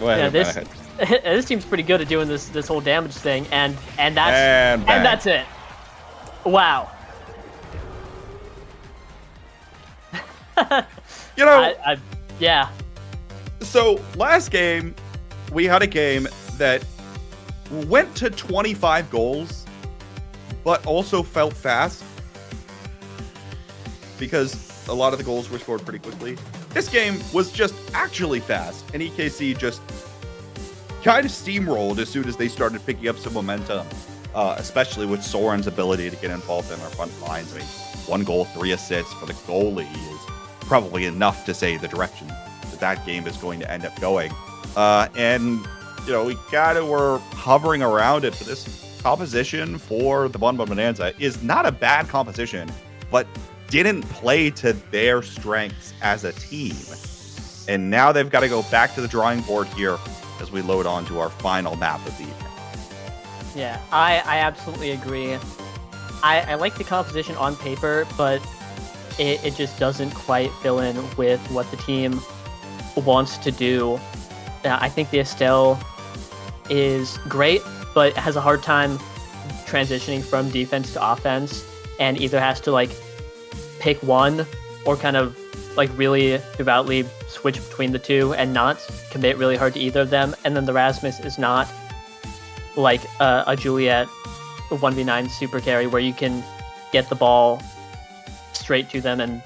Wait a This minute. this team's pretty good at doing this whole damage thing, and And that's it. Wow. You know, yeah. So last game, we had a game that went to 25 goals, but also felt fast because a lot of the goals were scored pretty quickly. This game was just actually fast, and EKC just kind of steamrolled as soon as they started picking up some momentum, especially with Soren's ability to get involved in our front lines. I mean, 1 goal, 3 assists for the goalie is probably enough to say the direction that game is going to end up going. And, we kind of were hovering around it, but this composition for the BUNN Bonanza is not a bad composition, but didn't play to their strengths as a team. And now they've got to go back to the drawing board here as we load on to our final map of the evening. Yeah, I absolutely agree. I like the composition on paper, but it just doesn't quite fill in with what the team wants to do. I think the Estelle is great, but has a hard time transitioning from defense to offense, and either has to pick one or kind of really devoutly switch between the two and not commit really hard to either of them. And then the Rasmus is not like a Juliet 1v9 super carry where you can get the ball straight to them and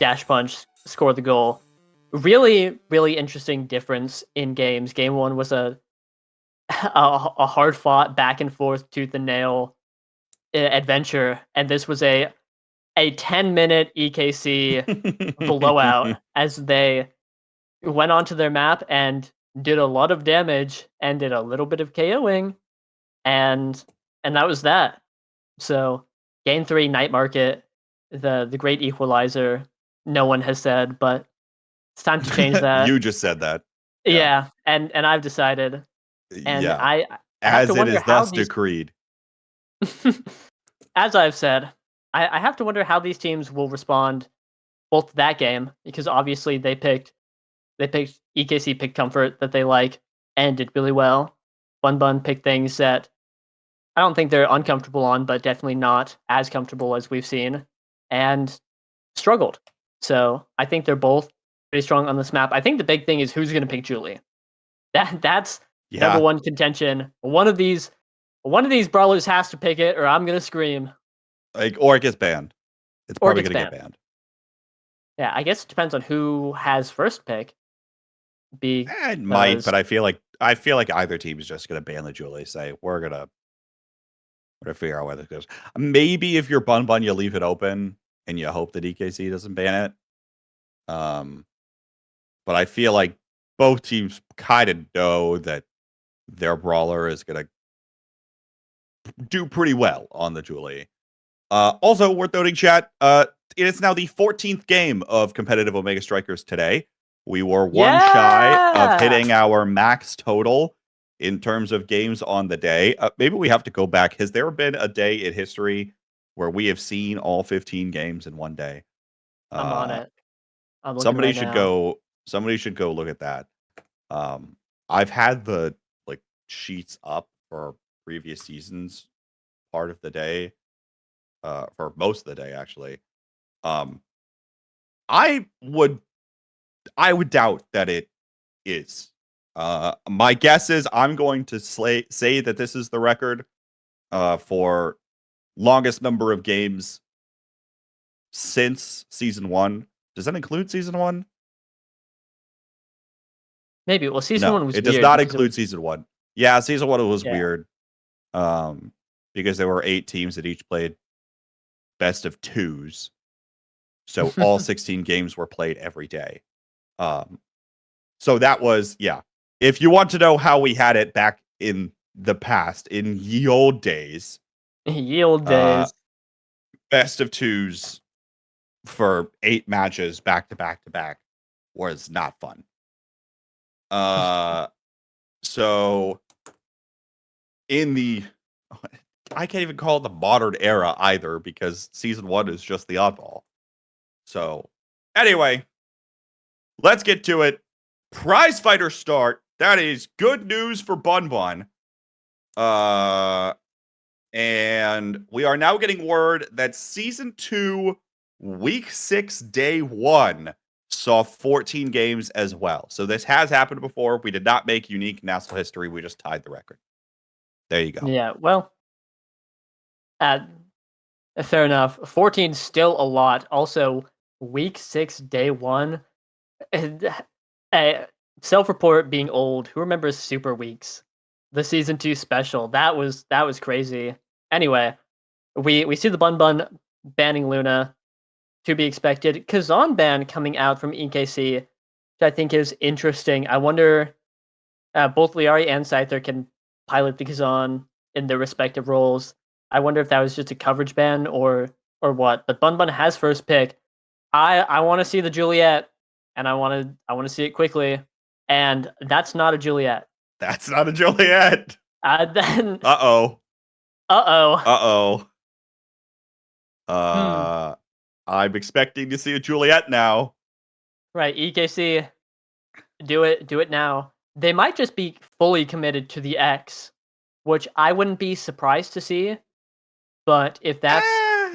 dash punch, score the goal. Really, really interesting difference in games. Game 1 was a hard fought back and forth tooth and nail adventure, and this was a 10-minute EKC blowout as they went onto their map and did a lot of damage and did a little bit of KOing, and that was that. So game 3, Night Market, the great equalizer. No one has said, but it's time to change that. You just said that. Yeah, and I've decided, and yeah. I have as to it wonder is how thus these, decreed. as I've said, I have to wonder how these teams will respond both to that game, because obviously they picked EKC picked comfort that they like and did really well. BUNN picked things that I don't think they're uncomfortable on, but definitely not as comfortable as we've seen, and struggled. So I think they're both pretty strong on this map. I think the big thing is who's going to pick Julie. That's number one contention. One of these brawlers has to pick it, or I'm gonna scream. Or it gets banned. It's probably gonna get banned. Yeah, I guess it depends on who has first pick. It might, but I feel like either team is just gonna ban the Julie. Say we're gonna figure out where this goes. Maybe if you're BUNN, you leave it open and you hope that EKC doesn't ban it. But I feel like both teams kind of know that their brawler is gonna do pretty well on the Julie. Also worth noting, chat. It is now the 14th game of competitive Omega Strikers today. We were one shy of hitting our max total in terms of games on the day. Maybe we have to go back. Has there been a day in history where we have seen all 15 games in one day? I'm on it. Somebody should go look at that. I've had the sheets up for previous seasons part of the day, for most of the day actually. I would doubt that it is. My guess is I'm going to say that this is the record for longest number of games since season 1. Does that include season 1? Maybe. Well, season 1 was weird. It does not include season 1. Yeah, season 1 was weird. Because there were 8 teams that each played best of 2s. So all 16 games were played every day. So that was, if you want to know how we had it back in the past, in ye old days. Best of 2s for 8 matches back to back to back was not fun. So in the, I can't even call it the modern era either, because season 1 is just the oddball. So anyway, let's get to it. Prize fighter start. That is good news for BUNN. And we are now getting word that season 2, week 6, day 1 saw 14 games as well. So this has happened before. We did not make unique NASL history. We just tied the record. There you go. Yeah, well, fair enough. 14 still a lot. Also, week 6, day 1. Self-report being old. Who remembers Super Weeks? The season 2 special. That was crazy. Anyway, we see the BUNN banning Luna, to be expected. Kazan ban coming out from EKC, which I think is interesting. I wonder, both Liari and Scyther can pilot the Kazan in their respective roles. I wonder if that was just a coverage ban or what. But BUNN has first pick. I want to see the Juliet, and I want to see it quickly. And that's not a Juliet. That's not a Juliet. Then. Uh-oh. I'm expecting to see a Juliet now. Right, EKC, do it now. They might just be fully committed to the X, which I wouldn't be surprised to see. But if that's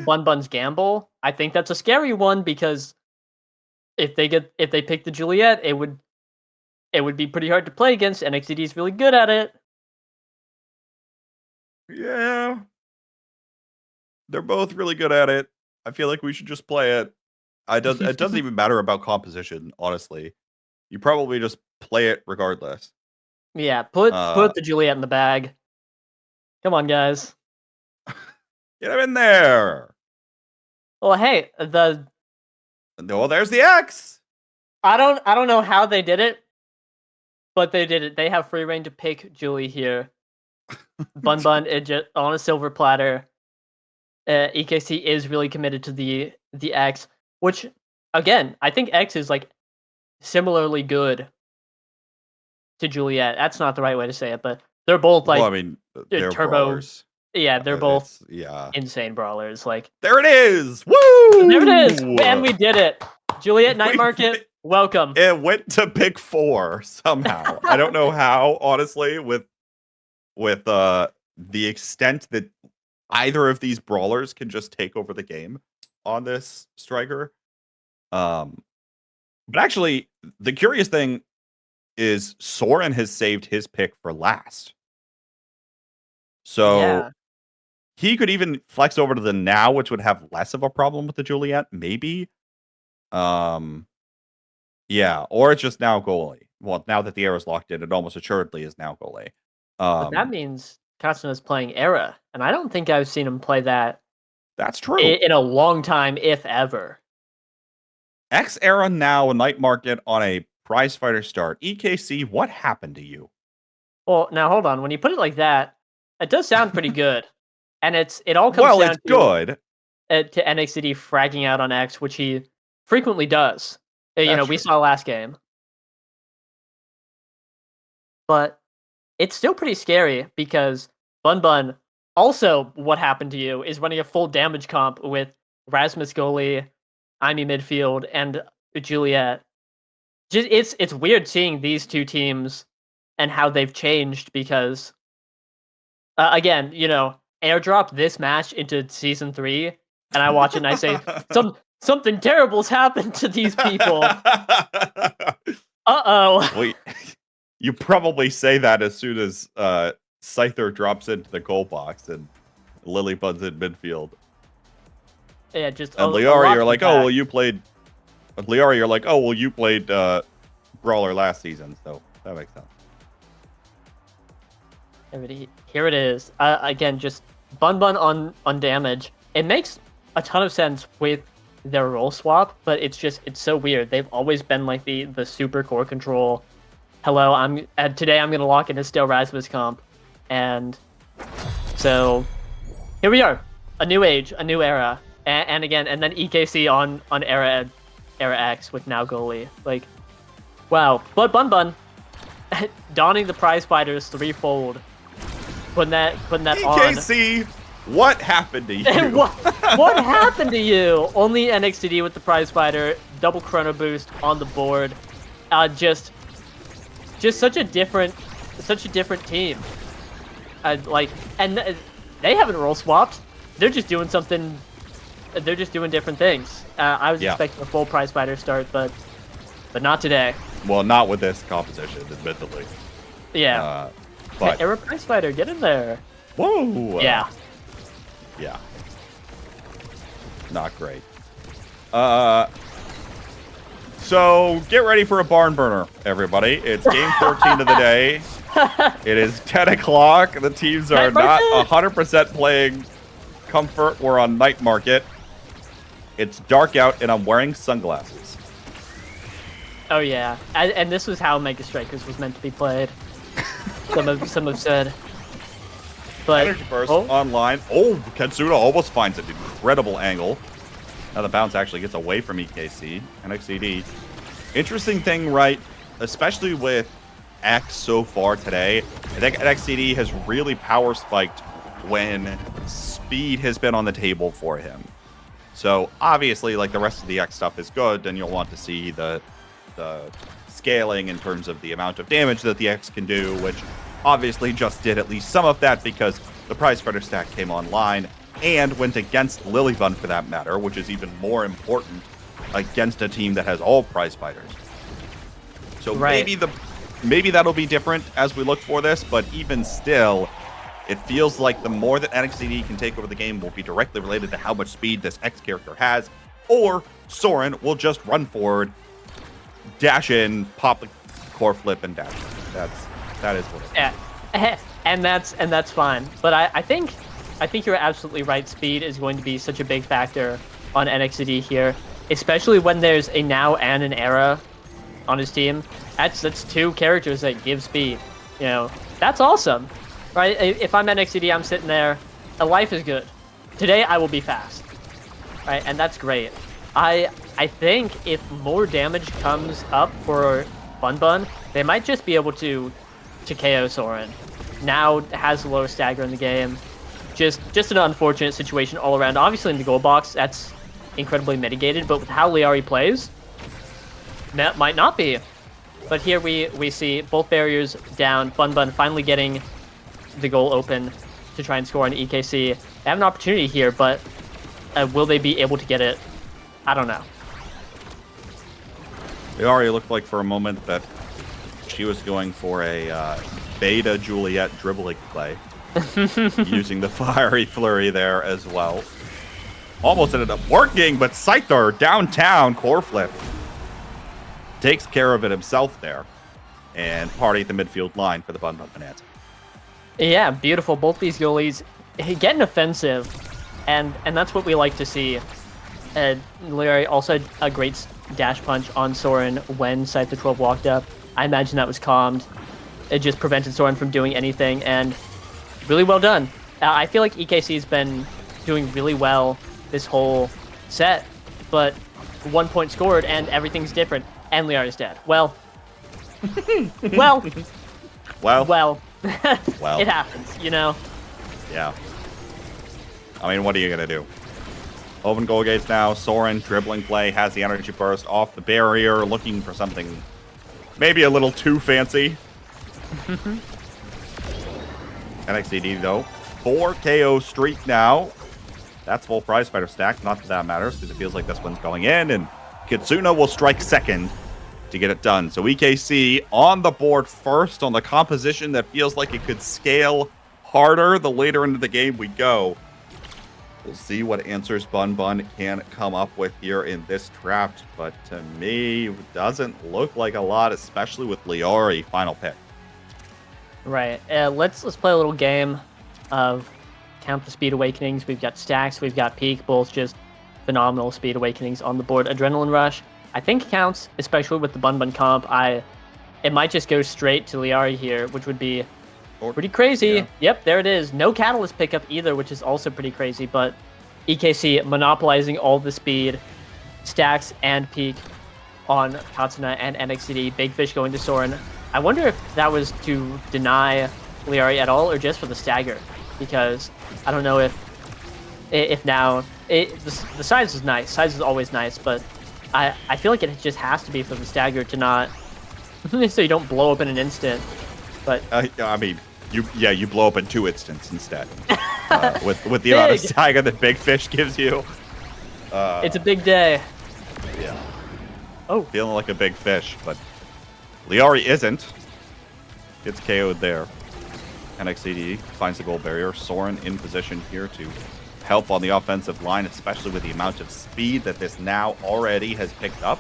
BUNN's gamble, I think that's a scary one, because if they pick the Juliet, it would be pretty hard to play against. NXTD is really good at it. Yeah. They're both really good at it. I feel like we should just play it. It doesn't even matter about composition, honestly. You probably just play it regardless. Yeah, put the Juliet in the bag. Come on, guys. Get him in there. Well, hey, there's the X. I don't know how they did it, but they did it. They have free reign to pick Julie here. BUNN on a silver platter. EKC is really committed to the X, which, again, I think X is like similarly good to Juliet. That's not the right way to say it, but they're both like, well, I mean, they're turbo brawlers. Yeah, they're both yeah, insane brawlers. Like, there it is. Woo! There it is. And we did it. Juliet Night Market, welcome. It went to pick 4 somehow. I don't know how, honestly, with the extent that either of these brawlers can just take over the game on this striker. But actually, the curious thing is Soren has saved his pick for last. So yeah, he could even flex over to the now, which would have less of a problem with the Juliet, maybe. Yeah, or it's just now goalie. Well, now that the arrow's locked in, it almost assuredly is now goalie. but that means Katsuna's playing Era, and I don't think I've seen him play that. That's true. In a long time, if ever. X Era now, a Night Market on a prize fighter start. EKC, what happened to you? Well, now hold on. When you put it like that, it does sound pretty good, and it all comes down it's good to NXTD fragging out on X, which he frequently does. We saw last game, but it's still pretty scary because BUNN. Also, what happened to you is running a full damage comp with Rasmus goalie, Imi midfield, and Juliet. Just it's weird seeing these two teams and how they've changed because, again, airdrop this match into season 3, and I watch it and I say something terrible's happened to these people. Wait, you probably say that as soon as Scyther drops into the goal box and Lilybud's in midfield. Yeah, just and Liari, you're like, oh well, you played. Liari, you're like, oh well, you played Brawler last season, so that makes sense. Here it is. Again, just BUNN on damage. It makes a ton of sense with their role swap, but it's so weird. They've always been like the super core control. Hello, today I'm gonna lock in a Still Rasmus comp, and so here we are, a new age, a new era, and then EKC on era X with now goalie. Like, Wow. But BUNN donning the prize fighters threefold. Putting that on. EKC, what happened to you? what happened to you? Only NXTD with the prize fighter, double chrono boost on the board. Just such a different team. And they haven't role swapped. They're just doing something. They're just doing different things. I was expecting a full prize fighter start, but not today. Well, not with this composition, admittedly. Yeah. But Era prize fighter, get in there. Whoa. Yeah. Yeah. Not great. So get ready for a barn burner, everybody. It's game 14 of the day. It is 10 o'clock. The teams are not 100% playing comfort. We're on night market. It's dark out, and I'm wearing sunglasses. Oh yeah, and this was how Mega Strikers was meant to be played. Some have said. But Energy Burst online. Oh, Katsuna almost finds an incredible angle. Now the bounce actually gets away from EKC. NXCD. Interesting thing, right? Especially with X so far today. I think NXCD has really power spiked when speed has been on the table for him. So obviously, like the rest of the X stuff is good, and you'll want to see the scaling in terms of the amount of damage that the X can do, which obviously just did at least some of that because the prize fighter stack came online and went against Lilybun for that matter, which is even more important against a team that has all prize fighters. So maybe that'll be different as we look for this, but even still, it feels like the more that NXTD can take over the game will be directly related to how much speed this X character has, or Soren will just run forward, dash in, pop the core flip, and dash in. That is what it is. Yeah, and that's fine. But I think you're absolutely right. Speed is going to be such a big factor on NXTD here, especially when there's a Now and an Era on his team. That's two characters that give speed. You know, that's awesome, right? If I'm NXTD, I'm sitting there. Life is good. Today I will be fast, right? And that's great. I think if more damage comes up for BUNN, they might just be able to KO Soren. Now has the lowest stagger in the game. Just an unfortunate situation all around. Obviously in the goal box, that's incredibly mitigated, but with how Liari plays, that might not be. But here we see both barriers down. BUNN finally getting the goal open to try and score on EKC. They have an opportunity here, but will they be able to get it? I don't know. Liari looked like for a moment that she was going for a beta Juliet dribbling play. Using the fiery flurry there as well. Almost ended up working, but Scyther downtown core flip takes care of it himself there, and party at the midfield line for the BUNN Bonanza. Yeah, beautiful. Both these goalies getting offensive, and that's what we like to see. Liari also had a great dash punch on Soren when Scyther 12 walked up. I imagine that was calmed. It just prevented Soren from doing anything, and really well done. I feel like EKC has been doing really well this whole set, but 1 point scored and everything's different, and Liari is dead. Well, it happens, you know? Yeah. I mean, what are you going to do? Open goal gates now. Soren, dribbling play, has the energy burst off the barrier, looking for something maybe a little too fancy. NXTD, though, 4 KO streak now. That's full prize fighter stack. Not that matters, because it feels like this one's going in, and Kitsuna will strike second to get it done. So EKC on the board first on the composition that feels like it could scale harder the later into the game we go. We'll see what answers BUNN can come up with here in this draft, but to me, it doesn't look like a lot, especially with Liari final pick. Right. Let's play a little game of count the speed awakenings. We've got stacks, we've got peak, both just phenomenal speed awakenings on the board. Adrenaline Rush, I think counts, especially with the BUNN comp. It might just go straight to Liari here, which would be pretty crazy. Yeah. Yep, there it is. No Catalyst pickup either, which is also pretty crazy, but EKC monopolizing all the speed, stacks, and peak. on Katsuna and NXCD. Big Fish going to Soren. I wonder if that was to deny Liari at all or just for the stagger, because I don't know if now the size is nice. Size is always nice, but I feel like it just has to be for the stagger to not so you don't blow up in an instant. But I mean, you blow up in 2 instants instead with the amount of stagger that Big Fish gives you. It's a big day. Yeah. Oh, Feeling like a big fish, but Liari isn't. Gets KO'd there. NXCD finds the goal barrier. Soren in position here to help on the offensive line, especially with the amount of speed that this now already has picked up.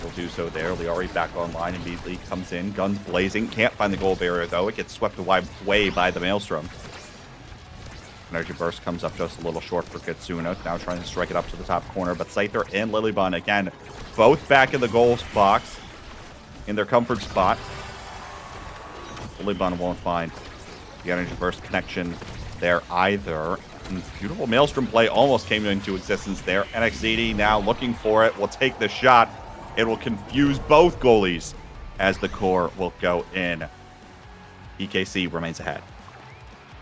Will do so there. Liari back online immediately, comes in, guns blazing. Can't find the goal barrier though. It gets swept away by the Maelstrom. Energy Burst comes up just a little short for Katsuna. Now trying to strike it up to the top corner, but Scyther and LilyBunn again, both back in the goals box in their comfort spot. LilyBunn won't find the Energy Burst connection there either. And beautiful Maelstrom play almost came into existence there. NXCD now looking for it, will take the shot. It will confuse both goalies as the core will go in. EKC remains ahead.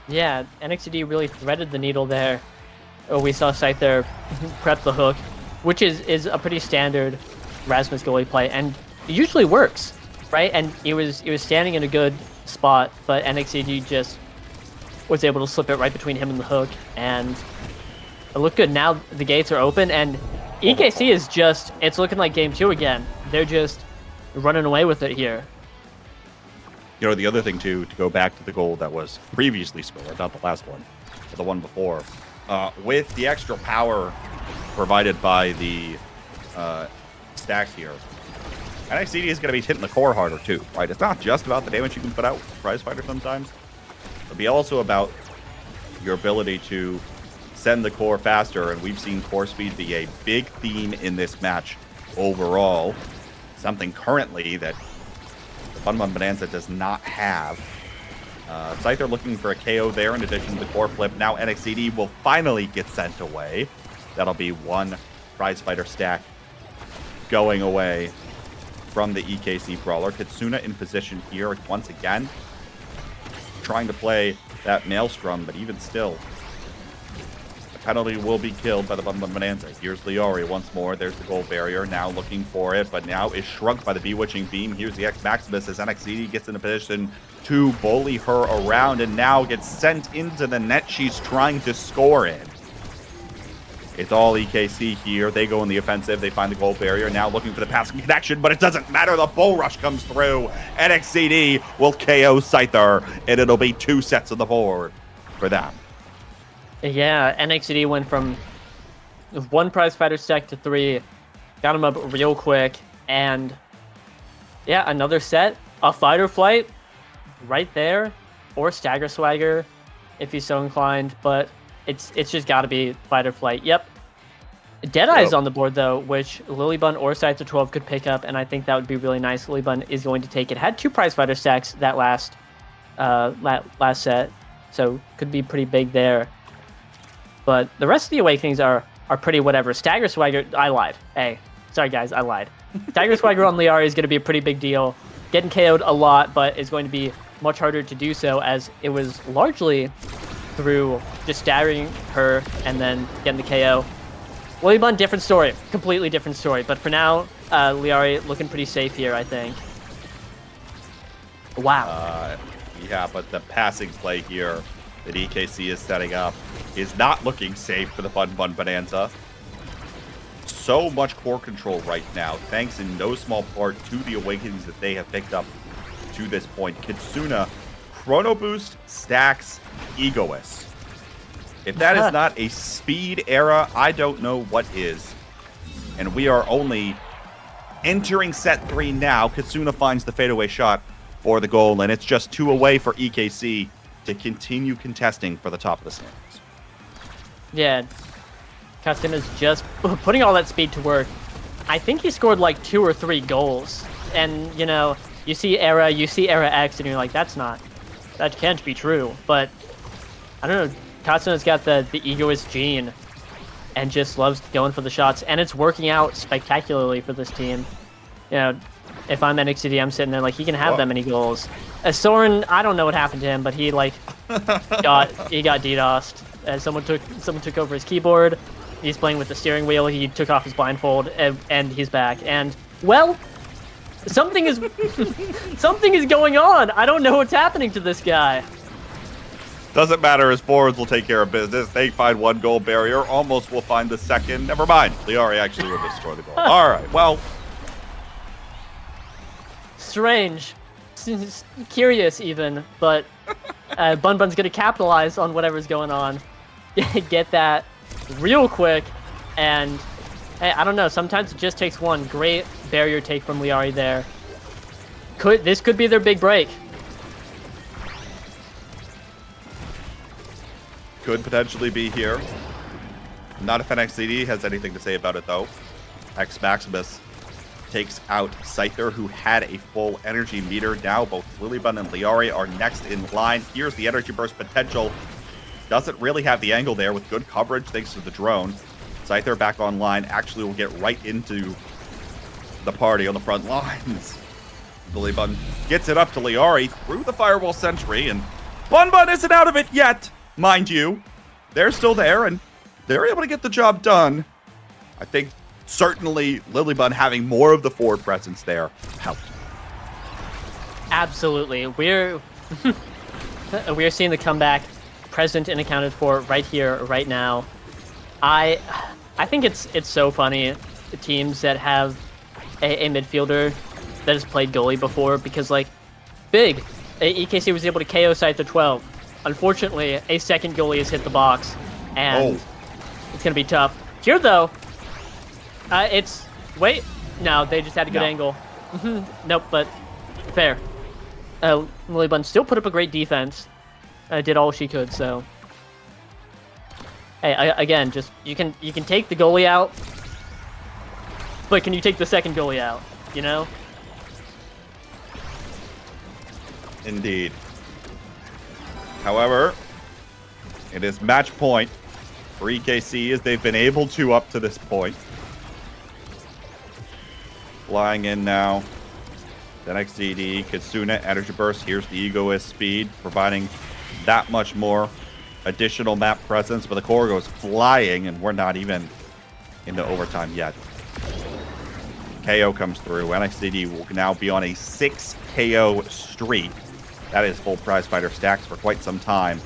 yeah, NXCD really threaded the needle there. Oh, we saw Scyther prep the hook, which is a pretty standard Rasmus goalie play, and it usually works, right? And he was standing in a good spot, but NXCD just was able to slip it right between him and the hook, and it looked good. Now the gates are open, and EKC is just, it's looking like game 2 again. They're just running away with it here. You know, the other thing, too, to go back to the goal that was previously scored, not the last one, but the one before, with the extra power provided by the stacks here, NXCD is going to be hitting the core harder, too, right? It's not just about the damage you can put out with Prize Fighter sometimes. It'll be also about your ability to send the core faster, and we've seen core speed be a big theme in this match overall. Something currently that the BUNN Bonanza does not have. Scyther looking for a KO there in addition to the core flip. Now NXCD will finally get sent away. That'll be one Prize Fighter stack going away from the EKC Brawler. Katsuna in position here once again, trying to play that Maelstrom, but even still, the penalty will be killed by the BUNN Bonanza. Here's Liari once more. There's the goal barrier, now looking for it, but now is shrunk by the Bewitching Beam. Here's the X Maximus as NXCD gets in a position to bully her around and now gets sent into the net she's trying to score in. It's all EKC here. They go in the offensive. They find the goal barrier. Now looking for the passing connection, but it doesn't matter. The bull rush comes through. NXCD will KO Scyther, and it'll be 2 sets on the board for them. Yeah, NXCD went from 1 Prize Fighter stack to 3. Got him up real quick. And yeah, another set. A Fighter Flight right there. Or Stagger Swagger if he's so inclined. But it's just got to be Fighter Flight. Yep. Deadeye's on the board, though, which LilyBunn or Scyther 12 could pick up, and I think that would be really nice. LilyBunn is going to take it. Had 2 Prize Fighter stacks that last set, so could be pretty big there. But the rest of the Awakenings are pretty whatever. Stagger Swagger, I lied. Hey, sorry guys, I lied. Stagger Swagger on Liari is going to be a pretty big deal. Getting KO'd a lot, but it's going to be much harder to do so, as it was largely through just staggering her and then getting the KO. LilyBunn, different story. Completely different story. But for now, Liari looking pretty safe here, I think. Wow. Yeah, but the passing play here that EKC is setting up is not looking safe for the BUNN Bonanza. So much core control right now, thanks in no small part to the Awakenings that they have picked up to this point. Katsuna, Chrono Boost, stacks, Egoist. If that is not a speed era, I don't know what is. And we are only entering set 3 now. Katsuna finds the fadeaway shot for the goal, and it's just 2 away for EKC to continue contesting for the top of the standings. Yeah, Katsuna's just putting all that speed to work. I think he scored like 2 or 3 goals. And, you know, you see Era X, and you're like, that can't be true. But, I don't know, Katsuna's got the egoist gene. and just loves going for the shots, and it's working out spectacularly for this team. You know, if I'm NXTD, I'm sitting there like he can have that many goals. Soren, I don't know what happened to him, but he like got DDoSed. Someone took over his keyboard. He's playing with the steering wheel. He took off his blindfold, and he's back. And well, something is something is going on. I don't know what's happening to this guy. Doesn't matter, his forwards will take care of business. They find 1 goal barrier. Almost will find the second. Never mind. Liari actually will just score the goal. All right, well. Strange. Curious even, but BUNN's going to capitalize on whatever's going on. Get that real quick, and hey, I don't know, sometimes it just takes one. Great barrier take from Liari there. This could be their big break. Could potentially be here. Not if NXTD has anything to say about it, though. X Maximus takes out Scyther, who had a full energy meter. Now both Lilybun and Liari are next in line. Here's the energy burst potential. Doesn't really have the angle there with good coverage thanks to the drone. Scyther back online. Actually will get right into the party on the front lines. Lilybun gets it up to Liari through the firewall sentry, and BUNN isn't out of it yet. Mind you, they're still there, and they're able to get the job done. I think certainly Lilybun having more of the forward presence there helped. Absolutely. We're seeing the comeback present and accounted for right here, right now. I think it's so funny, the teams that have a midfielder that has played goalie before, because like big EKC was able to KO Scyther 12. Unfortunately, a second goalie has hit the box, and it's going to be tough. Here, though, no, they just had a good angle. Nope, but fair. Lilybun still put up a great defense. Did all she could, so. Hey, again, just you can take the goalie out, but can you take the second goalie out, you know? Indeed. However, it is match point for EKC as they've been able to up to this point. Flying in now. The next DD, Kitsuna, Energy Burst. Here's the Egoist speed, providing that much more additional map presence. But the core goes flying, and we're not even into overtime yet. KO comes through. NXTD will now be on a 6 KO streak. That is full prize fighter stacks for quite some time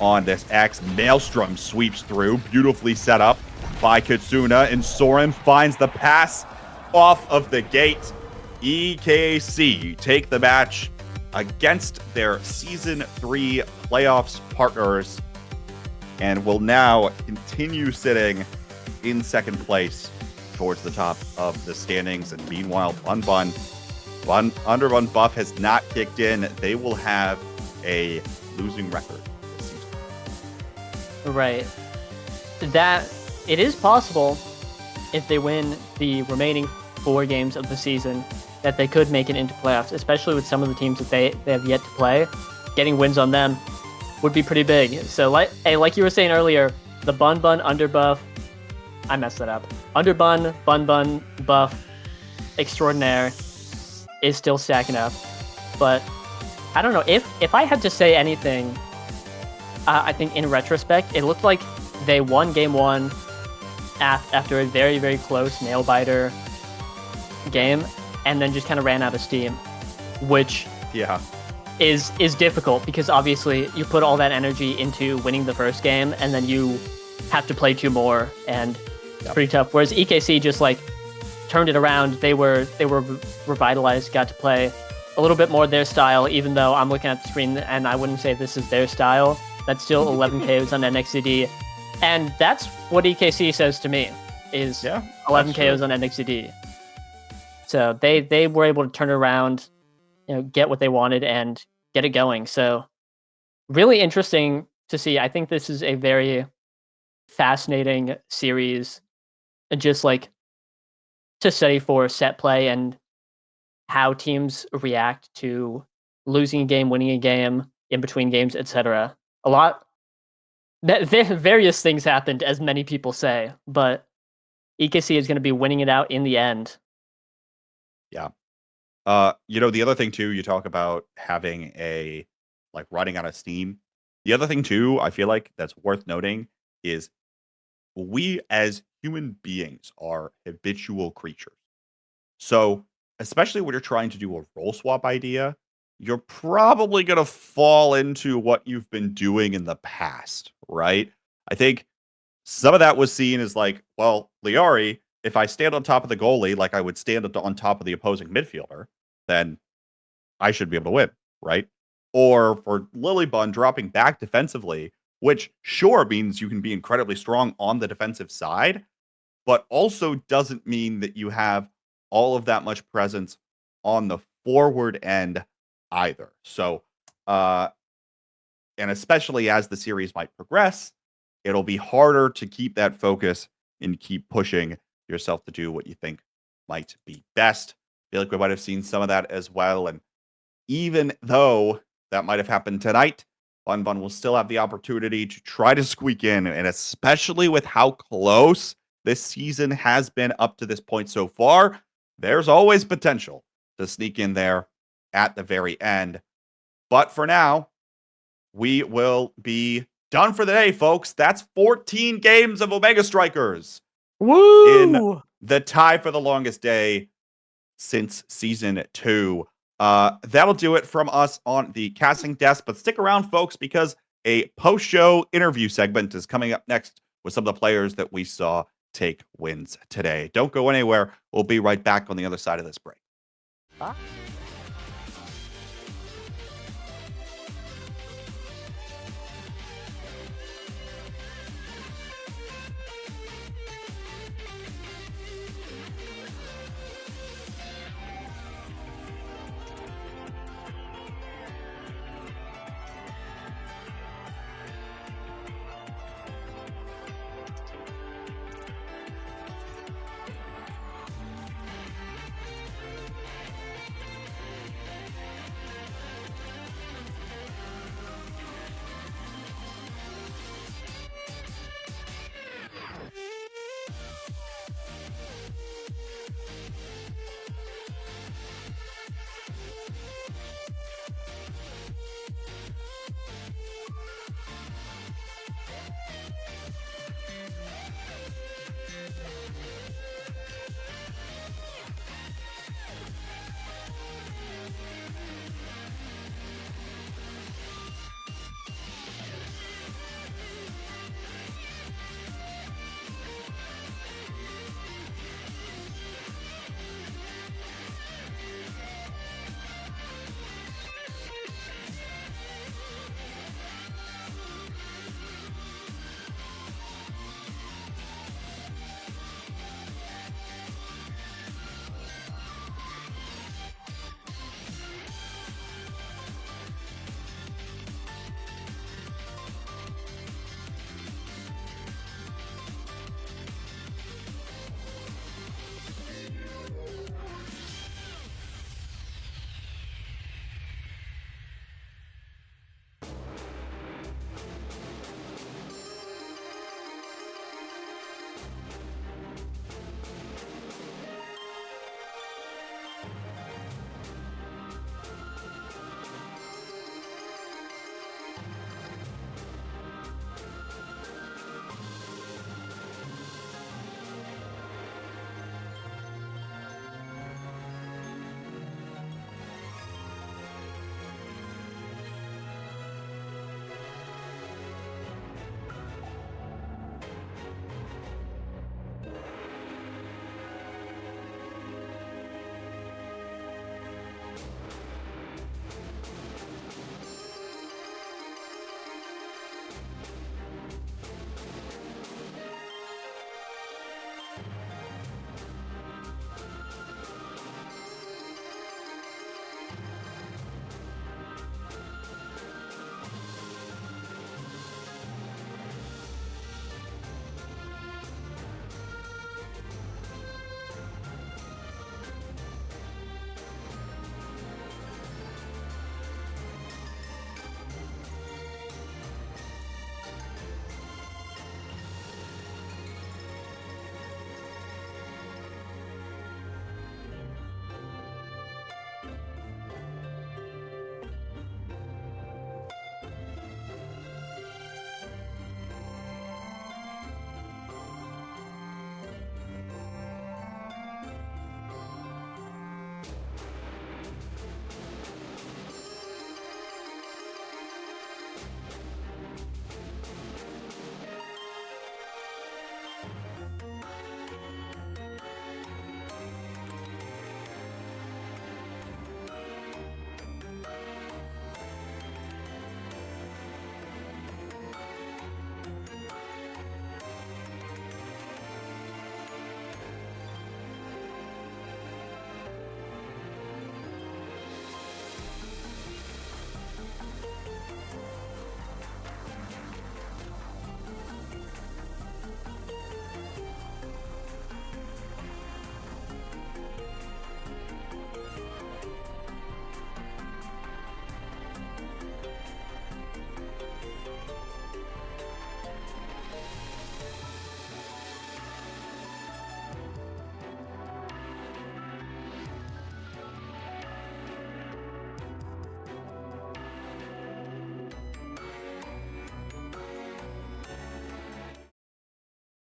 on this X. Maelstrom sweeps through, beautifully set up by Kitsuna, and Soren finds the pass off of the gate. EKC take the match against their Season 3 playoffs partners and will now continue sitting in second place towards the top of the standings. And meanwhile, Underbun buff has not kicked in. They will have a losing record this season. Right. That it is possible if they win the remaining 4 games of the season that they could make it into playoffs, especially with some of the teams that they have yet to play. Getting wins on them would be pretty big. So like you were saying earlier, the BUNN underbuff, I messed that up. Underbun, BUNN buff extraordinaire is still stacking up. But I don't know, if I had to say anything, I think in retrospect, it looked like they won game 1 after a very, very close nail-biter game, and then just kind of ran out of steam, which is difficult because obviously you put all that energy into winning the first game, and then you have to play 2 more, and it's pretty tough. Whereas EKC just like turned it around. They were revitalized, got to play a little bit more their style, even though I'm looking at the screen and I wouldn't say this is their style. That's still 11 KOs on NXTD. And that's what EKC says to me, is 11 KOs on NXTD. So they were able to turn it around, get what they wanted and get it going. So really interesting to see. I think this is a very fascinating series, just like to study for set play and how teams react to losing a game, winning a game, in between games, etc. A lot Various things happened, as many people say, but EKC is going to be winning it out in the end. Yeah. The other thing too, you talk about having a like running out of steam. The other thing too, I feel like that's worth noting is we as human beings are habitual creatures. So, especially when you're trying to do a role swap idea, you're probably going to fall into what you've been doing in the past, right? I think some of that was seen as like, well, Liari, if I stand on top of the goalie like I would stand on top of the opposing midfielder, then I should be able to win, right? Or for Lilybun dropping back defensively, which sure means you can be incredibly strong on the defensive side, but also doesn't mean that you have all of that much presence on the forward end either. So, and especially as the series might progress, it'll be harder to keep that focus and keep pushing yourself to do what you think might be best. I feel like we might have seen some of that as well. And even though that might have happened tonight, BUNN will still have the opportunity to try to squeak in. And especially with how close this season has been up to this point so far, there's always potential to sneak in there at the very end. But for now, we will be done for the day, folks. That's 14 games of Omega Strikers. Woo! In the tie for the longest day since season 2. That'll do it from us on the casting desk, but stick around, folks, because a post-show interview segment is coming up next with some of the players that we saw take wins today. Don't go anywhere. We'll be right back on the other side of this break. Bye.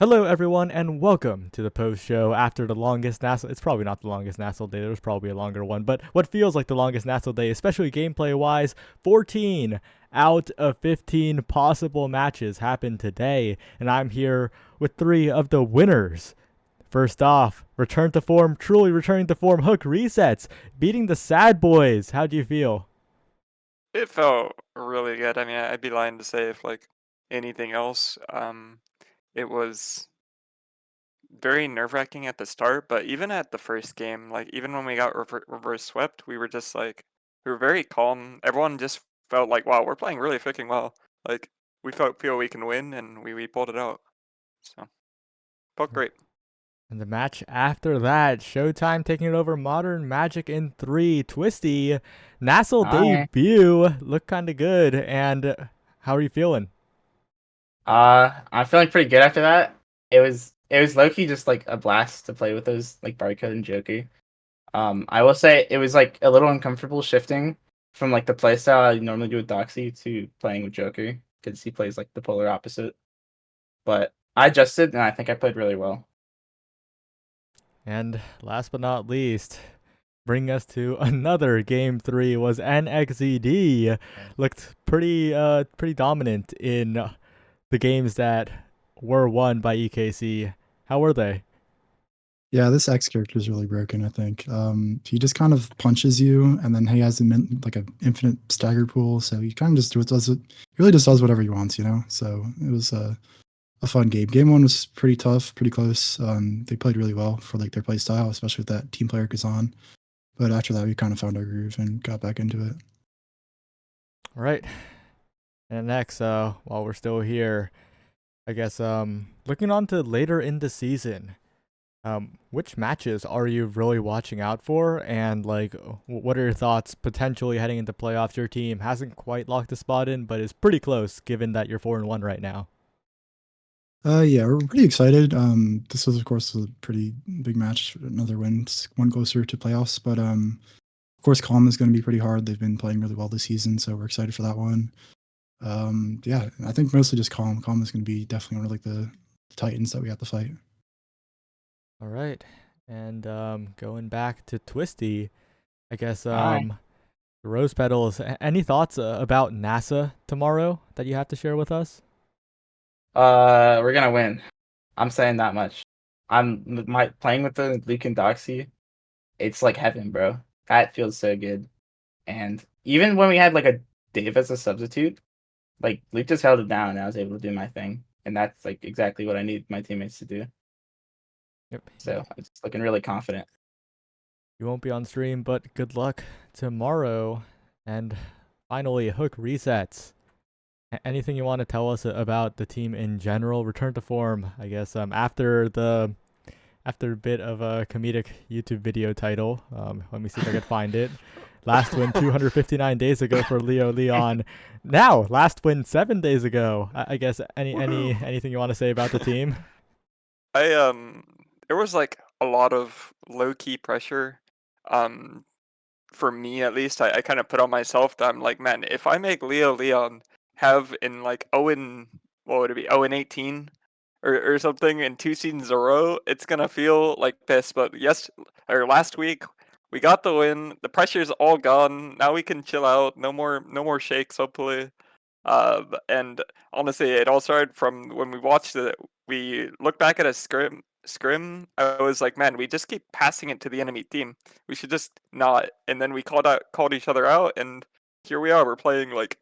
Hello, everyone, and welcome to the post show after the longest NASL. It's probably not the longest NASL day. There was probably a longer one, but what feels like the longest NASL day, especially gameplay wise, 14 out of 15 possible matches happened today, and I'm here with three of the winners. First off, return to form, truly returning to form, Hook Resets, beating the Sad Boys. How do you feel? It felt really good. I mean, I'd be lying to say if like anything else. It was very nerve-wracking at the start, but even at the first game, like even when we got reverse swept, we were just like we were very calm. Everyone just felt like, wow, we're playing really freaking well. Like we feel we can win, and we pulled it out. So felt great. And the match after that, Showtime taking it over Modern Magic in 3. Twisty, NASL Hi. debut, looked kind of good. And how are you feeling? I'm feeling pretty good after that. It was low key just like a blast to play with those like Barcode and Joker. I will say it was like a little uncomfortable shifting from like the playstyle I normally do with Doxy to playing with Joker because he plays like the polar opposite. But I adjusted and I think I played really well. And last but not least, bringing us to another game 3 was NXZD. Looked pretty dominant in the games that were won by EKC. How were they? Yeah, this X character is really broken, I think. He just kind of punches you, and then he has like an infinite stagger pool, so he kind of just does it. He really just does whatever he wants, you know. So it was a fun game. Game one was pretty tough, pretty close. They played really well for like their play style, especially with that team player Kazan. But after that, we kind of found our groove and got back into it. All right. And next, while we're still here, I guess looking on to later in the season, which matches are you really watching out for? And like, what are your thoughts potentially heading into playoffs? Your team hasn't quite locked a spot in, but is pretty close given that you're 4-1 right now. Yeah, we're pretty excited. This was, of course, a pretty big match, another win, one closer to playoffs. But of course, Calm is going to be pretty hard. They've been playing really well this season, so we're excited for that one. Yeah, I think mostly just Calm. Calm is going to be definitely one of like the Titans that we have to fight. All right. And going back to Twisty, I guess Hi. Rose Petals, any thoughts about NASA tomorrow that you have to share with us? We're gonna win. I'm saying that much. Playing with the Luke and Doxy. It's like heaven, bro. That feels so good. And even when we had like a Dave as a substitute, like Luke just held it down and I was able to do my thing. And that's like exactly what I need my teammates to do. Yep. So I'm just looking really confident. You won't be on stream, but good luck tomorrow. And finally, Hook resets. Anything you want to tell us about the team in general? Return to form, I guess. After a bit of a comedic YouTube video title. Let me see if I can find it. Last win 259 days ago for Leo Leon. Now, last win 7 days ago. I guess anything you want to say about the team? There was like a lot of low key pressure. For me at least, I kind of put on myself that I'm like, man, if I make Leo Leon have in like what would it be, 0-18 or something in 2 seasons in a row, it's gonna feel like piss. But last week we got the win. The pressure's all gone. Now we can chill out. No more shakes, hopefully. And honestly, it all started from when we watched it. We looked back at a scrim. I was like, man, we just keep passing it to the enemy team. We should just not. And then we called each other out, and here we are. We're playing like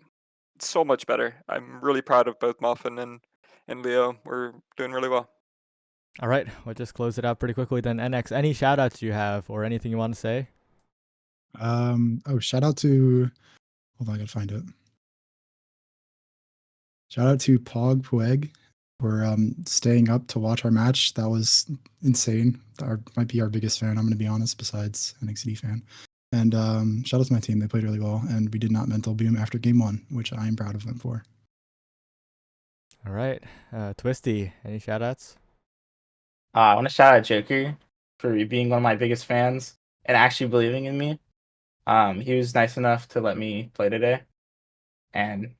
so much better. I'm really proud of both Muffin and Leo. We're doing really well. All right, we'll just close it out pretty quickly then. NX, any shout outs you have or anything you want to say? Oh, shout out to, hold on, I gotta find it. Shout out to Pog Pueg for staying up to watch our match. That was insane. Might be our biggest fan, I'm gonna be honest, besides an NXT fan. And shout out to my team. They played really well, and we did not mental boom after game one, which I am proud of them for. All right, Twisty, any shout outs? I want to shout out Joker for being one of my biggest fans and actually believing in me. He was nice enough to let me play today, and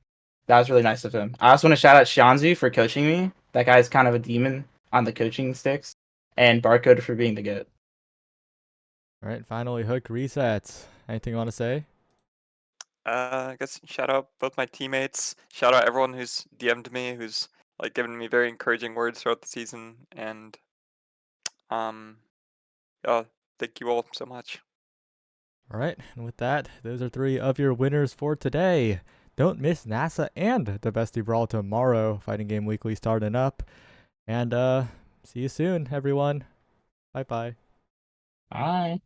that was really nice of him. I also want to shout out Shanzu for coaching me. That guy's kind of a demon, on the coaching sticks, and Barcode for being the GOAT. All right, finally, Hook resets. Anything you want to say? I guess shout out both my teammates. Shout out everyone who's DM'd me, who's like given me very encouraging words throughout the season, and yeah, thank you all so much. All right, and with that, those are 3 of your winners for today. Don't miss NASA and the Bestie Brawl tomorrow. Fighting Game Weekly starting up. And see you soon, everyone. Bye-bye. Bye.